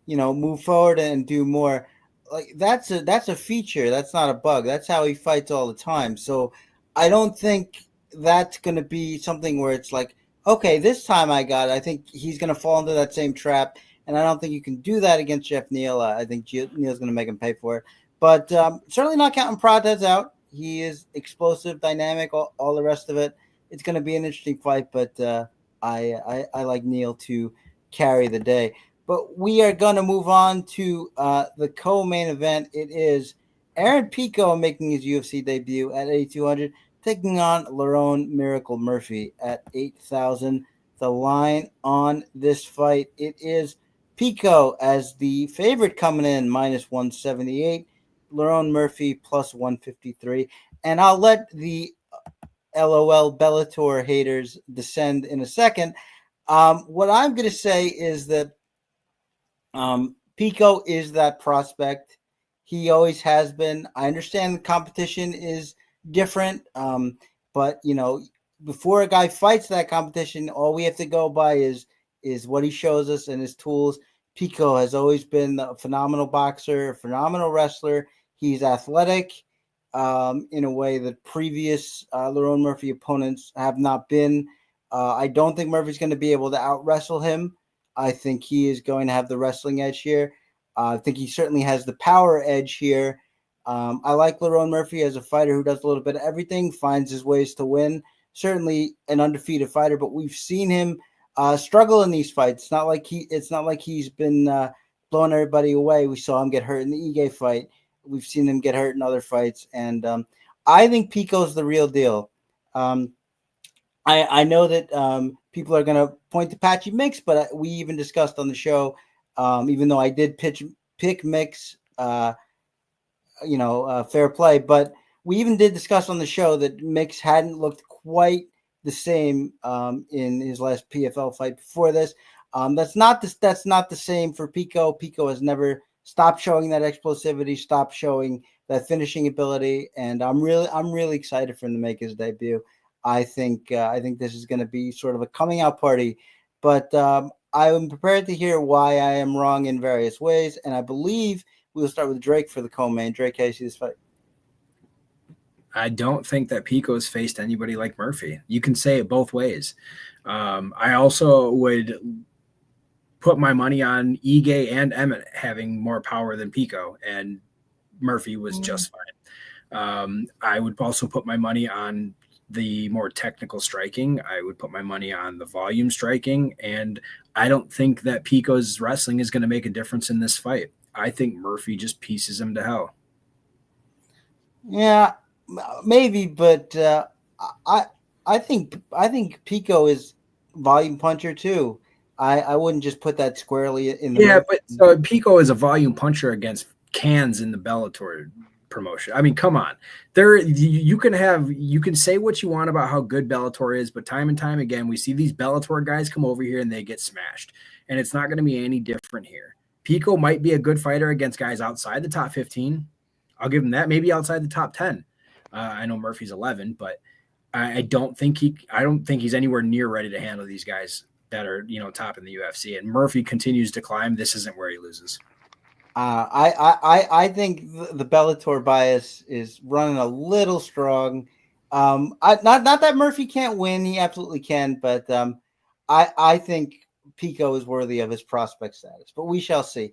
move forward and do more, like that's a feature. That's not a bug. That's how he fights all the time. So I don't think that's going to be something where it's like, okay, this time I got it. I think he's going to fall into that same trap, and I don't think you can do that against Jeff Neal. I think Neal's going to make him pay for it. But certainly not counting Pratez out. He is explosive, dynamic, all the rest of it. It's going to be an interesting fight, but I like Neal to carry the day. But we are going to move on to the co-main event. It is Aaron Pico making his UFC debut at 8,200, taking on Lerone Miracle Murphy at 8,000. The line on this fight, it is Pico as the favorite coming in, minus 178. Lerone Murphy plus 153. And I'll let the LOL Bellator haters descend in a second. What I'm going to say is that Pico is that prospect. He always has been. I understand the competition is different, but before a guy fights that competition, all we have to go by is what he shows us and his tools. Pico has always been a phenomenal boxer, a phenomenal wrestler. He's athletic in a way that previous Lerone Murphy opponents have not been. I don't think Murphy's going to be able to out-wrestle him. I think he is going to have the wrestling edge here. I think he certainly has the power edge here. I like Lerone Murphy as a fighter who does a little bit of everything, finds his ways to win. Certainly an undefeated fighter, but we've seen him struggle in these fights. It's not like he's been blowing everybody away. We saw him get hurt in the Ige fight. We've seen him get hurt in other fights, and I think Pico's the real deal. I know that people are going to
point to Patchy Mix, but we even discussed on the show, even though I did pick Mix, fair play, but we even did discuss on the show that Mix hadn't looked quite the same in his last PFL fight before this. That's not the same for Pico. Pico has never stopped showing that explosivity, stopped showing that finishing ability, and I'm really excited for him to make his debut. I think this is going to be sort of a coming out party, but I am prepared to hear why I am wrong in various ways, and I believe we'll start with Drake for the co-main. Drake, how do you see this fight?
I don't think that Pico has faced anybody like Murphy. You can say it both ways. I also would put my money on Ige and Emmett having more power than Pico, and Murphy was just fine. I would also put my money on the more technical striking. I would put my money on the volume striking, and I don't think that Pico's wrestling is going to make a difference in this fight. I think Murphy just pieces him to hell.
Yeah, maybe, but I think Pico is volume puncher too. I wouldn't just put that squarely in the
but so Pico is a volume puncher against cans in the Bellator promotion. I mean, come on. You can say what you want about how good Bellator is, but time and time again we see these Bellator guys come over here and they get smashed. And it's not going to be any different here. Pico might be a good fighter against guys outside the top 15. I'll give him that. Maybe outside the top 10. I know Murphy's 11, but I don't think he's anywhere near ready to handle these guys that are, top in the UFC. And Murphy continues to climb. This isn't where he loses.
I think the Bellator bias is running a little strong. Not that Murphy can't win; he absolutely can. But I think Pico is worthy of his prospect status. But we shall see.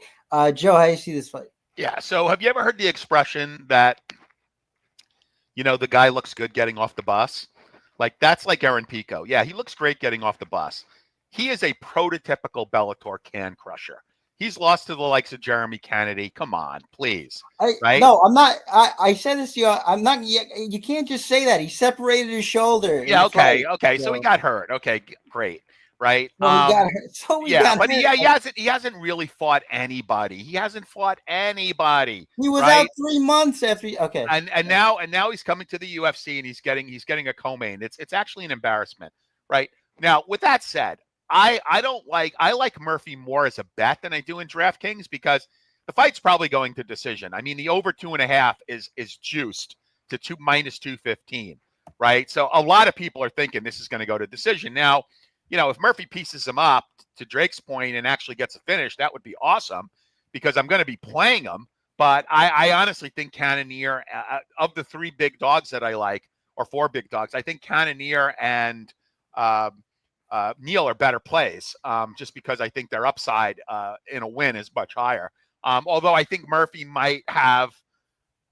Joe, how do you see this fight?
Yeah. So, have you ever heard the expression that the guy looks good getting off the bus? Like that's like Aaron Pico. Yeah, he looks great getting off the bus. He is a prototypical Bellator can crusher. He's lost to the likes of Jeremy Kennedy. Come on, please. Right?
No, I'm not. I said this to you. I'm not. You can't just say that. He separated his shoulder.
Yeah. Okay. Okay. So he got hurt. Okay. Great. Right.
He got hurt.
He hasn't really fought anybody. He hasn't fought anybody.
He was out 3 months after. Okay.
And now he's coming to the UFC and he's getting a co-main. It's actually an embarrassment. Right. Now, with that said, I like Murphy more as a bet than I do in DraftKings because the fight's probably going to decision. I mean, the over 2.5 is juiced to -215, right? So a lot of people are thinking this is going to go to decision. Now, if Murphy pieces him up to Drake's point and actually gets a finish, that would be awesome because I'm going to be playing him. But I honestly think Cannonier, of the 3 big dogs that I like, or 4 big dogs, I think Cannonier and Neal are better plays just because I think their upside in a win is much higher. Although I think Murphy might have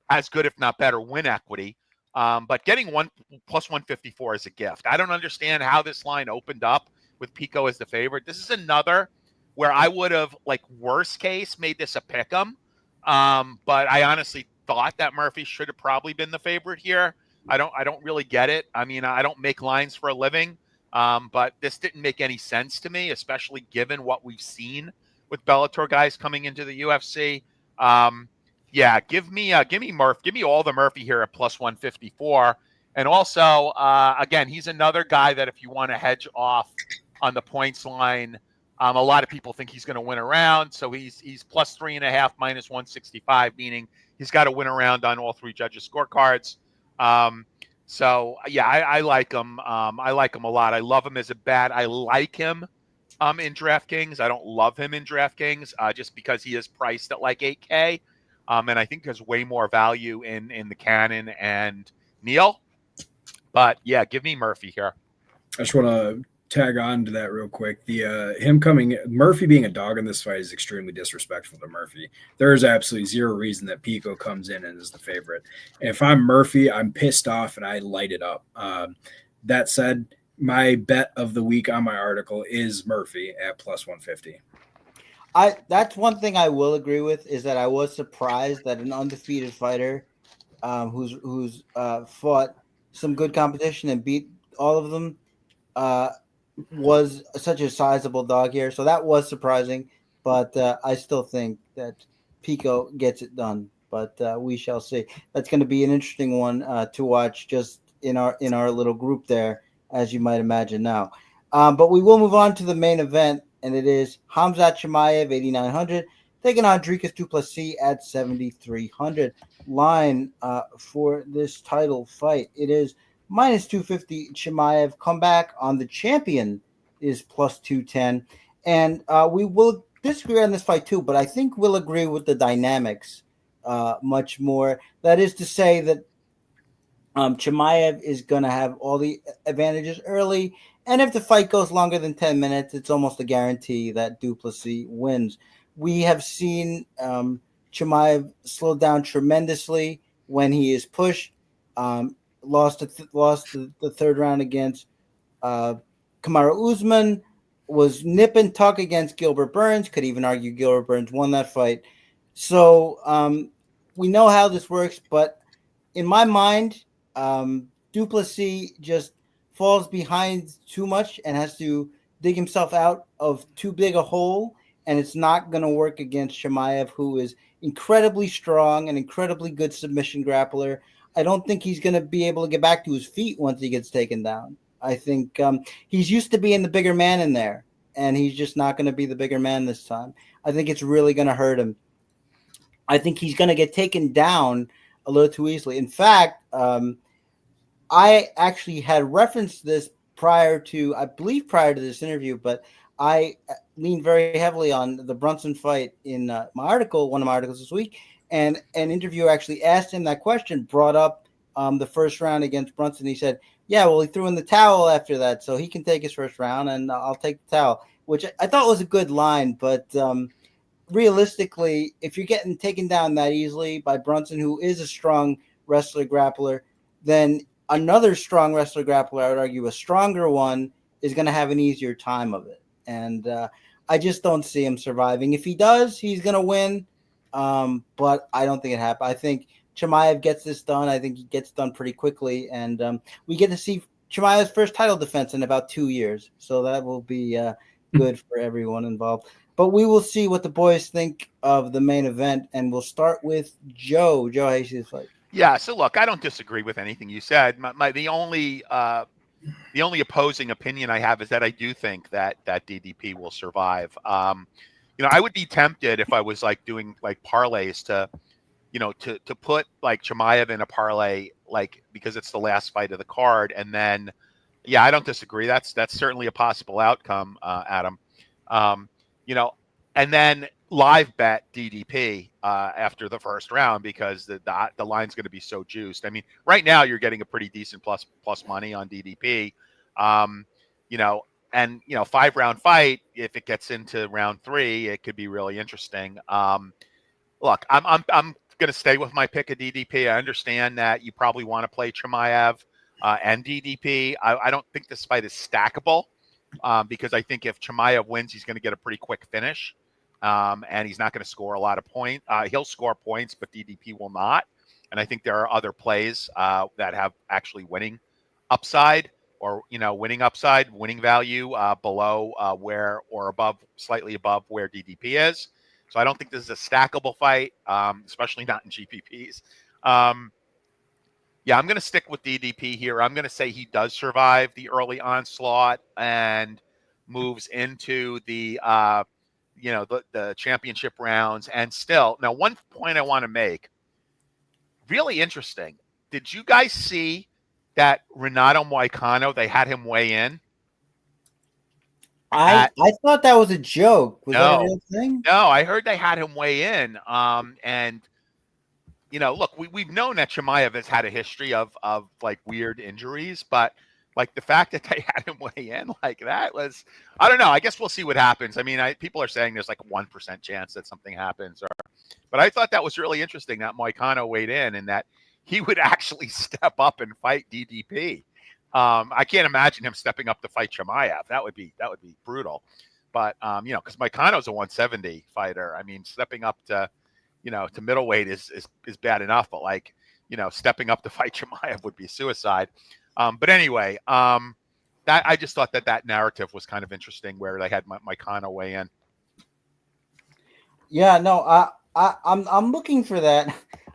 as good, if not better, win equity. But getting +154 is a gift. I don't understand how this line opened up with Pico as the favorite. This is another where I would have, worst case, made this a pick'em. But I honestly thought that Murphy should have probably been the favorite here. I don't really get it. I mean, I don't make lines for a living. But this didn't make any sense to me, especially given what we've seen with Bellator guys coming into the UFC. Give me Murphy. Give me all the Murphy here at +154. And also, again, he's another guy that if you want to hedge off on the points line, a lot of people think he's going to win a round. So he's +3.5, -165, meaning he's got to win a round on all 3 judges' scorecards. I like him. I like him a lot. I love him as a bet. I like him in DraftKings. I don't love him in DraftKings just because he is priced at like $8K. And I think there's way more value in the Cannon and Neal. But yeah, give me Murphy here.
I just want to tag on to that real quick. Murphy being a dog in this fight is extremely disrespectful to Murphy. There is absolutely zero reason that Pico comes in and is the favorite. And if I'm Murphy, I'm pissed off and I light it up. That said, my bet of the week on my article is Murphy at +150.
That's one thing I will agree with is that I was surprised that an undefeated fighter who's fought some good competition and beat all of them was such a sizable dog here, so that was surprising. But I still think that Pico gets it done. But we shall see. That's going to be an interesting one to watch, just in our little group there, as you might imagine now. But we will move on to the main event, and it is Khamzat Chimaev 8,900 taking on Dricus Du Plessis at 7,300. Line for this title fight, it is minus 250 Chimaev. Comeback on the champion is plus 210. And we will disagree on this fight too, but I think we'll agree with the dynamics much more. That is to say that Chimaev is going to have all the advantages early. And if the fight goes longer than 10 minutes, it's almost a guarantee that Du Plessis wins. We have seen Chimaev slow down tremendously when he is pushed. Lost the third round against Kamaru Usman, was nip and tuck against Gilbert Burns. Could even argue Gilbert Burns won that fight. So we know how this works, but in my mind, Du Plessis just falls behind too much and has to dig himself out of too big a hole, and it's not going to work against Chimaev, who is incredibly strong and incredibly good submission grappler. I don't think he's going to be able to get back to his feet once he gets taken down. I think he's used to being the bigger man in there, and he's just not going to be the bigger man this time. I think it's really going to hurt him. I think he's going to get taken down a little too easily. In fact, I actually had referenced this prior to this interview, but I leaned very heavily on the Brunson fight in one of my articles this week. And an interviewer actually asked him that question, brought up the first round against Brunson. He said, yeah, well, he threw in the towel after that, so he can take his first round, and I'll take the towel, which I thought was a good line. But realistically, if you're getting taken down that easily by Brunson, who is a strong wrestler grappler, then another strong wrestler grappler, I would argue a stronger one, is going to have an easier time of it. And I just don't see him surviving. If he does, he's going to win. But I don't think it happens. I think Chimaev gets this done. I think he gets done pretty quickly. And we get to see Chimaev's first title defense in about 2 years. So that will be good for everyone involved. But we will see what the boys think of the main event. And we'll start with Joe. Joe, how you see this fight?
Yeah, so look, I don't disagree with anything you said. The only opposing opinion I have is that I do think that DDP will survive. I would be tempted if I was like doing like parlays to put like Chimaev in a parlay, like because it's the last fight of the card, and then I don't disagree. That's certainly a possible outcome, Adam. And then live bet DDP after the first round because the line's going to be so juiced. I mean, right now you're getting a pretty decent plus money on DDP. 5-round fight. If it gets into round 3, it could be really interesting. Look, I'm going to stay with my pick of DDP. I understand that you probably want to play Chimaev and DDP. I don't think this fight is stackable because I think if Chimaev wins, he's going to get a pretty quick finish. And he's not going to score a lot of points. He'll score points, but DDP will not. And I think there are other plays that have actually winning upside or, winning value below where or above, slightly above where DDP is. So I don't think this is a stackable fight, especially not in GPPs. I'm going to stick with DDP here. I'm going to say he does survive the early onslaught and moves into the championship rounds. And still, now one point I want to make, really interesting. Did you guys see that Renato Moicano, they had him weigh in?
I thought that was a joke. Was that a real thing?
No, I heard they had him weigh in. And look, we've known that Chimaev has had a history of like weird injuries, but like the fact that they had him weigh in like that was, I don't know. I guess we'll see what happens. I mean, people are saying there's like a 1% chance that something happens, but I thought that was really interesting that Moicano weighed in and that he would actually step up and fight DDP. I can't imagine him stepping up to fight Chimaev. That would be brutal. But because Moicano's a 170 fighter. I mean, stepping up to middleweight is bad enough, but stepping up to fight Chimaev would be suicide. But anyway, I just thought that narrative was kind of interesting where they had Moicano weigh in.
Yeah, no, I'm looking for that.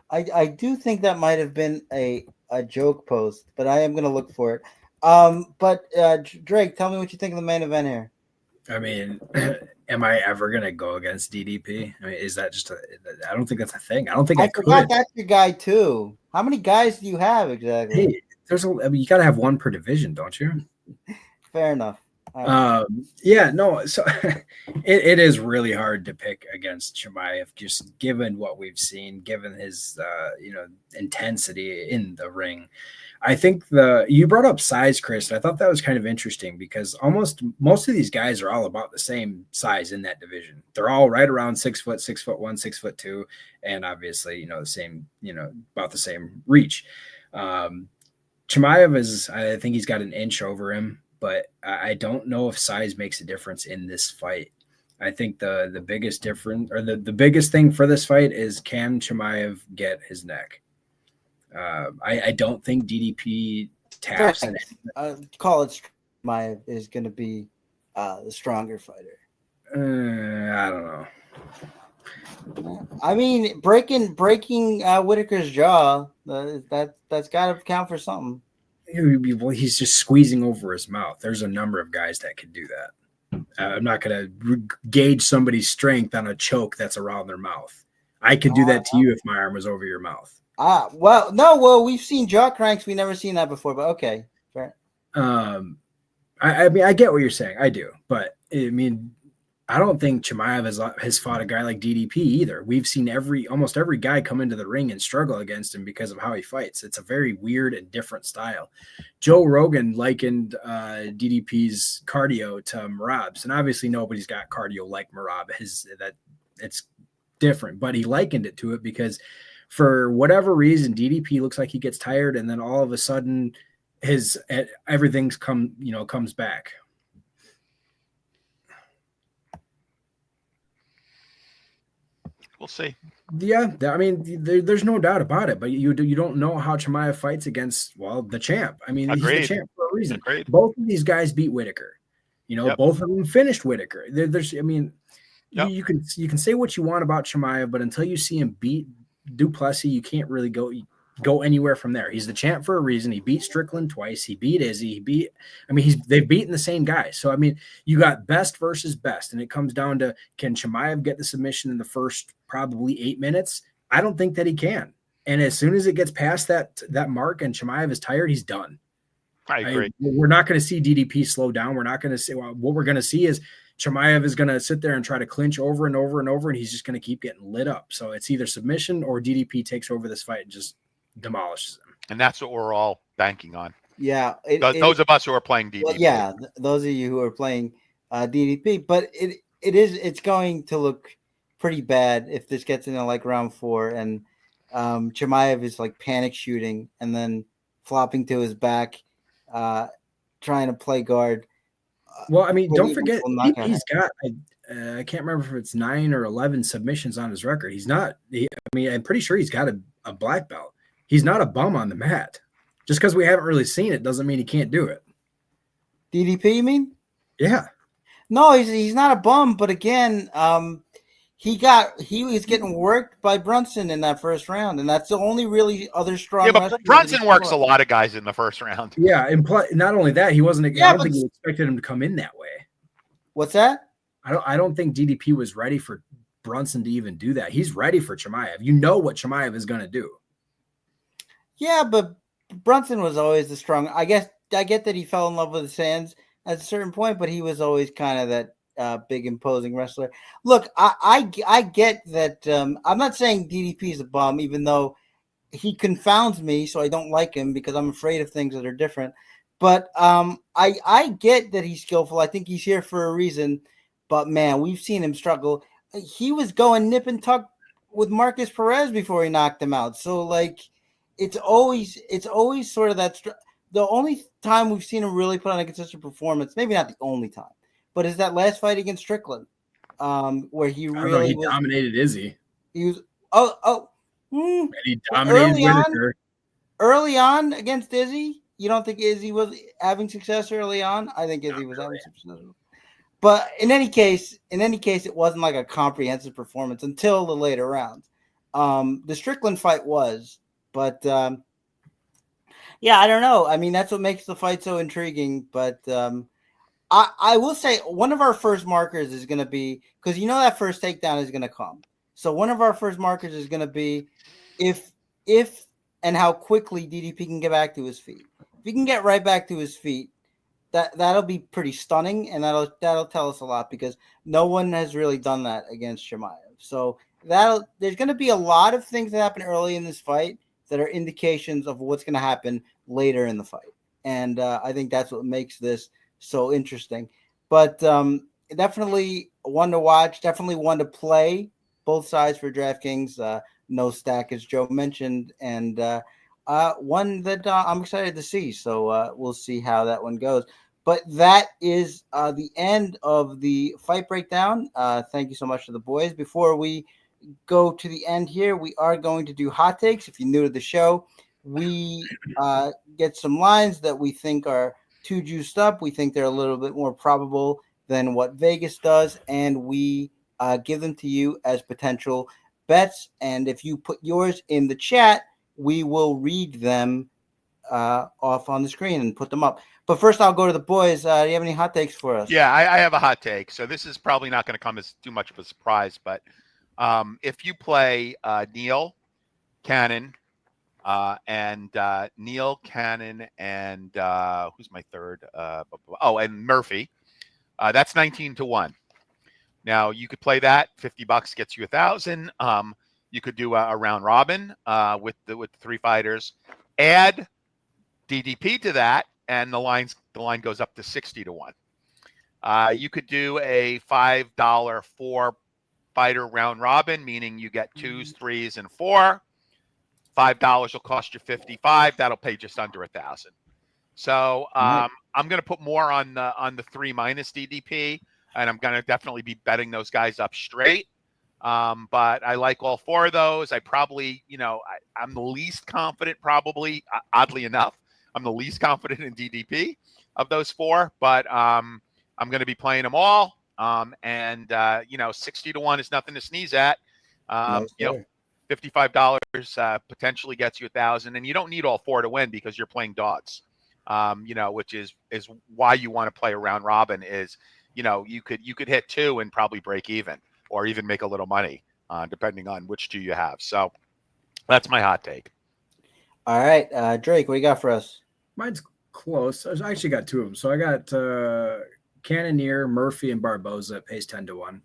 I do think that might have been a joke post, but I am going to look for it. But Drake, tell me what you think of the main event here.
I mean, am I ever going to go against DDP? I mean, is that just I don't think that's a thing. I don't think I
forgot
could.
That's your guy too. How many guys do you have exactly?
Hey, I mean, you got to have one per division, don't you?
Fair enough.
Yeah, no. So it is really hard to pick against Chimaev, just given what we've seen, given his intensity in the ring. I think you brought up size, Chris. And I thought that was kind of interesting because most of these guys are all about the same size in that division. They're all right around 6 foot, 6'1", 6'2", and obviously the same, about the same reach. Chimaev I think he's got an inch over him. But I don't know if size makes a difference in this fight. I think the biggest difference, or the biggest thing for this fight is, can Chimaev get his neck? I don't think DDP taps.
Call it Chimaev is going to be the stronger fighter.
I don't know.
I mean, breaking Whitaker's jaw, that's got to count for something.
Well, he's just squeezing over his mouth. There's a number of guys that could do that. I'm not going to gauge somebody's strength on a choke that's around their mouth. I could do that to you if my arm was over your mouth.
Well, we've seen jaw cranks. We've never seen that before, but okay. Fair.
I mean, I get what you're saying. I do. But, I mean, I don't think Chimaev has fought a guy like DDP either. We've seen almost every guy come into the ring and struggle against him because of how he fights. It's a very weird and different style. Joe Rogan likened DDP's cardio to Merab's, and obviously nobody's got cardio like Merab. It's different, but he likened it to it because for whatever reason, DDP looks like he gets tired, and then all of a sudden, everything's comes back.
We'll see.
Yeah, I mean, there's no doubt about it. But you don't know how Chimaev fights against the champ. I mean,
Agreed.
He's the champ for a reason.
Agreed.
Both of these guys beat Whitaker. Both of them finished Whitaker. You can say what you want about Chimaev, but until you see him beat Du Plessis, you can't really go anywhere from there. He's the champ for a reason. He beat Strickland twice. He beat Izzy. They've beaten the same guy. So, I mean, you got best versus best, and it comes down to, can Chimaev get the submission in the first probably 8 minutes? I don't think that he can. And as soon as it gets past that mark and Chimaev is tired, he's done.
I agree.
We're not going to see DDP slow down. We're not going to see what we're going to see is Chimaev is going to sit there and try to clinch over and over and over, and he's just going to keep getting lit up. So it's either submission or DDP takes over this fight and just demolishes him.
And that's what we're all banking on.
Yeah.
Those of us who are playing DDP.
Well, yeah, those of you who are playing DDP. But it's going to look pretty bad if this gets into like round 4 and Chimaev is like panic shooting and then flopping to his back, trying to play guard.
Well, I mean, don't forget, he's got, I can't remember if it's 9 or 11 submissions on his record. I'm pretty sure he's got a black belt. He's not a bum on the mat. Just because we haven't really seen it doesn't mean he can't do it.
DDP, you mean?
Yeah.
No, he's not a bum, but again, he was getting worked by Brunson in that first round, and that's the only really other strong.
Yeah, but Brunson works a lot of guys in the first round.
Yeah, not only that, he wasn't. I don't think we expected him to come in that way.
What's that?
I don't think DDP was ready for Brunson to even do that. He's ready for Chimaev. You know what Chimaev is going to do.
Yeah, but Brunson was always the strong. I get that he fell in love with his hands at a certain point, but he was always kind of that big imposing wrestler. Look, I get that. I'm not saying DDP is a bum, even though he confounds me, so I don't like him because I'm afraid of things that are different. But I get that he's skillful. I think he's here for a reason. But man, we've seen him struggle. He was going nip and tuck with Marcus Perez before he knocked him out. So like, it's always sort of that. The only time we've seen him really put on a consistent performance, maybe not the only time, but is that last fight against Strickland, where he really
dominated Izzy.
He was
and he dominated Whitaker.
Early on against Izzy, You don't think Izzy was having success early on? I think Izzy was having success. But in any case, it wasn't like a comprehensive performance until the later rounds. The Strickland fight was, but yeah, I don't know. I mean, that's what makes the fight so intriguing. But I will say one of our first markers is going to be, because that first takedown is going to come. So one of our first markers is going to be if and how quickly DDP can get back to his feet. If he can get right back to his feet, that'll be pretty stunning, and that'll tell us a lot, because no one has really done that against Chimaev. So there's going to be a lot of things that happen early in this fight that are indications of what's going to happen later in the fight, and I think that's what makes this so interesting. But definitely one to watch, definitely one to play. Both sides for DraftKings, no stack, as Joe mentioned, and one that I'm excited to see. So we'll see how that one goes. But that is the end of the fight breakdown. Thank you so much to the boys. Before we go to the end here, we are going to do hot takes. If you're new to the show, we get some lines that we think are too juiced up. We think they're a little bit more probable than what Vegas does, and we give them to you as potential bets. And if you put yours in the chat, we will read them off on the screen and put them up. But first, I'll go to the boys. Do you have any hot takes for us?
Yeah, I have a hot take. So this is probably not going to come as too much of a surprise, but if you play Neal, Cannon, and Neal, Cannon, and who's my third? And Murphy, that's 19-1. Now you could play that. $50 gets you 1,000. You could do a round robin with the three fighters. Add DDP to that, and the line goes up to 60-1. You could do a $5 4-fighter round robin, meaning you get 2s, 3s, and 4. $5 will cost you 55. That'll pay just under 1,000. So I'm going to put more on the 3 minus DDP, and I'm going to definitely be betting those guys up straight. But I like all 4 of those. I probably, I'm the least confident, probably, oddly enough. I'm the least confident in DDP of those 4, but I'm going to be playing them all. And 60-1 is nothing to sneeze at. $55 potentially gets you 1,000, and you don't need all 4 to win because you're playing dogs. Which is why you want to play a round robin. Is you could hit 2 and probably break even, or even make a little money, depending on which 2 you have. So that's my hot take.
All right, Drake, what do you got for us?
Mine's close. I actually got 2 of them. So I got Cannonier, Murphy, and Barboza. Pays 10-1.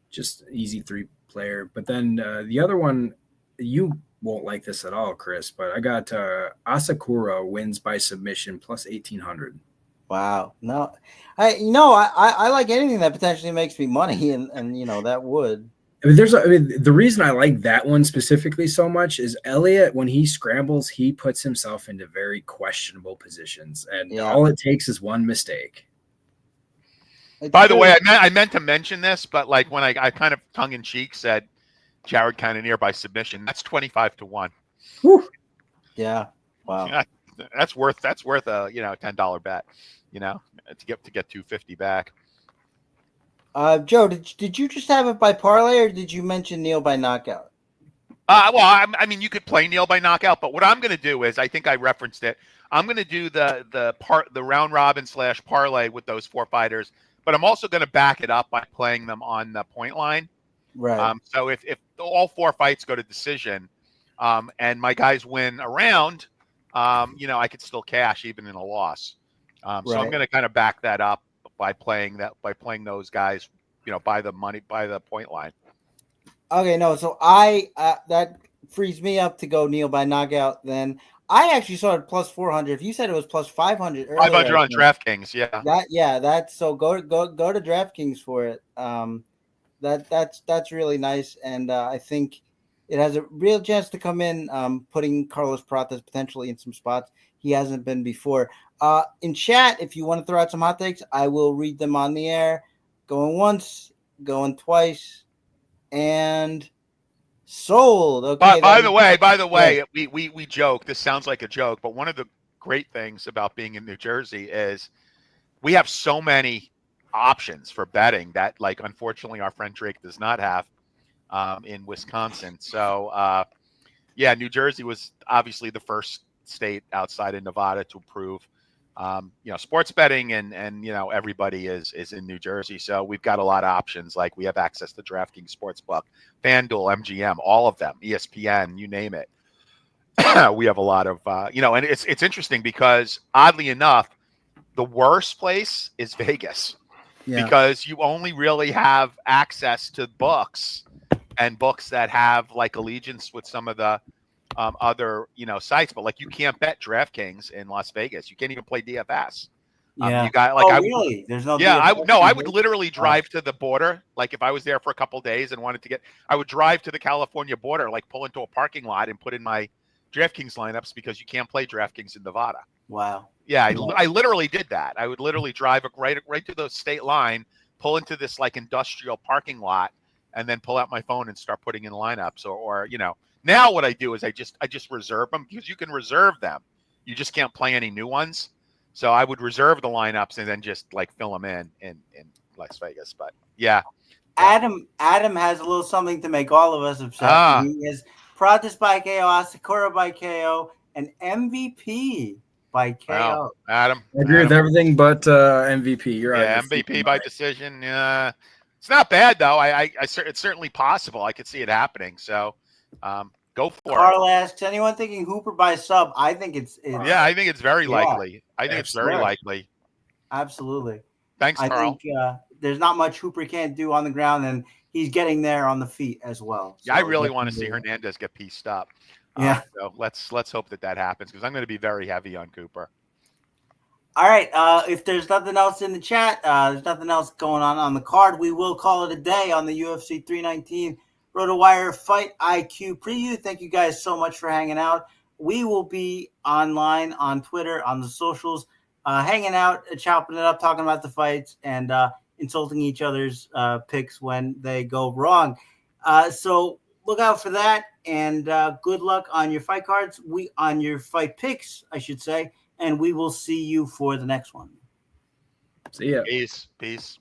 Just easy 3-player. But then the other one, you won't like this at all, Chris, but I got Asakura wins by submission plus 1,800.
Wow. No, I like anything that potentially makes me money, and that would.
The reason I like that one specifically so much is Elliott, when he scrambles, he puts himself into very questionable positions, and all it takes is one mistake.
By the way, I meant to mention this, but like when I kind of tongue in cheek said Jared Cannonier by submission, that's 25-1.
Whew.
Yeah. Wow.
Yeah, that's worth a $10 bet, to get 250 back.
Joe, did you just have it by parlay, or did you mention Neal by knockout?
I mean, you could play Neal by knockout, but what I'm going to do is, I think I referenced it. I'm going to do the round robin / parlay with those 4 fighters, but I'm also going to back it up by playing them on the point line.
Right.
So if all 4 fights go to decision, and my guys win a round, I could still cash even in a loss. So I'm going to kind of back that up by playing those guys, by the point line.
Okay, no, so I that frees me up to go Neal by knockout. Then I actually saw it plus 400. If you said it was plus 500,
500 on DraftKings, yeah.
That's so go to DraftKings for it. That's really nice, and I think it has a real chance to come in, putting Carlos Pratas potentially in some spots he hasn't been before. In chat, if you want to throw out some hot takes, I will read them on the air. Going once, going twice, and Sold. Okay.
By the way, we joke. This sounds like a joke, but one of the great things about being in New Jersey is we have so many options for betting that, like, unfortunately, our friend Drake does not have in Wisconsin. So, yeah, New Jersey was obviously the first state outside of Nevada to approve, sports betting, and everybody is in New Jersey. So we've got a lot of options. Like, we have access to DraftKings Sportsbook, FanDuel, MGM, all of them, ESPN, you name it. We have a lot of, and it's interesting because, oddly enough, the worst place is Vegas because you only really have access to books and books that have like allegiance with some of the other sites, but like you can't bet DraftKings in Las Vegas. You can't even play DFS.
Yeah.
You got
really? There's no.
Yeah,
DFS
I would literally drive to the border. Like, if I was there for a couple days and wanted to I would drive to the California border, like pull into a parking lot and put in my DraftKings lineups because you can't play DraftKings in Nevada.
Wow.
Yeah, I literally did that. I would literally drive right to the state line, pull into this like industrial parking lot, and then pull out my phone and start putting in lineups. Or now what I do is I just reserve them, because you can reserve them. You just can't play any new ones. So I would reserve the lineups and then just like fill them in Las Vegas. But yeah.
Adam has a little something to make all of us upset. He is Practice by KO, Asakura by KO, and MVP by KO.
Wow. Adam,
I agree with everything but MVP. You're right.
Yeah, MVP by decision. Yeah, it's not bad though. It's certainly possible. I could see it happening. So, go for
Carl asks, anyone thinking Hooper by sub? I think it's
I think it's very likely. I think it's very likely.
Absolutely.
Thanks, Carl.
I think there's not much Hooper can't do on the ground, and he's getting there on the feet as well.
Yeah, I really want to see Hernandez get pieced up.
Yeah.
So let's hope that happens, because I'm going to be very heavy on Cooper.
All right. If there's nothing else in the chat, there's nothing else going on the card, we will call it a day on the UFC 319 RotoWire Fight IQ preview. Thank you guys so much for hanging out. We will be online on Twitter, on the socials, hanging out, chopping it up, talking about the fights, and insulting each other's picks when they go wrong. So look out for that, and good luck on your fight cards. On your fight picks, I should say, and we will see you for the next one.
See ya.
Peace.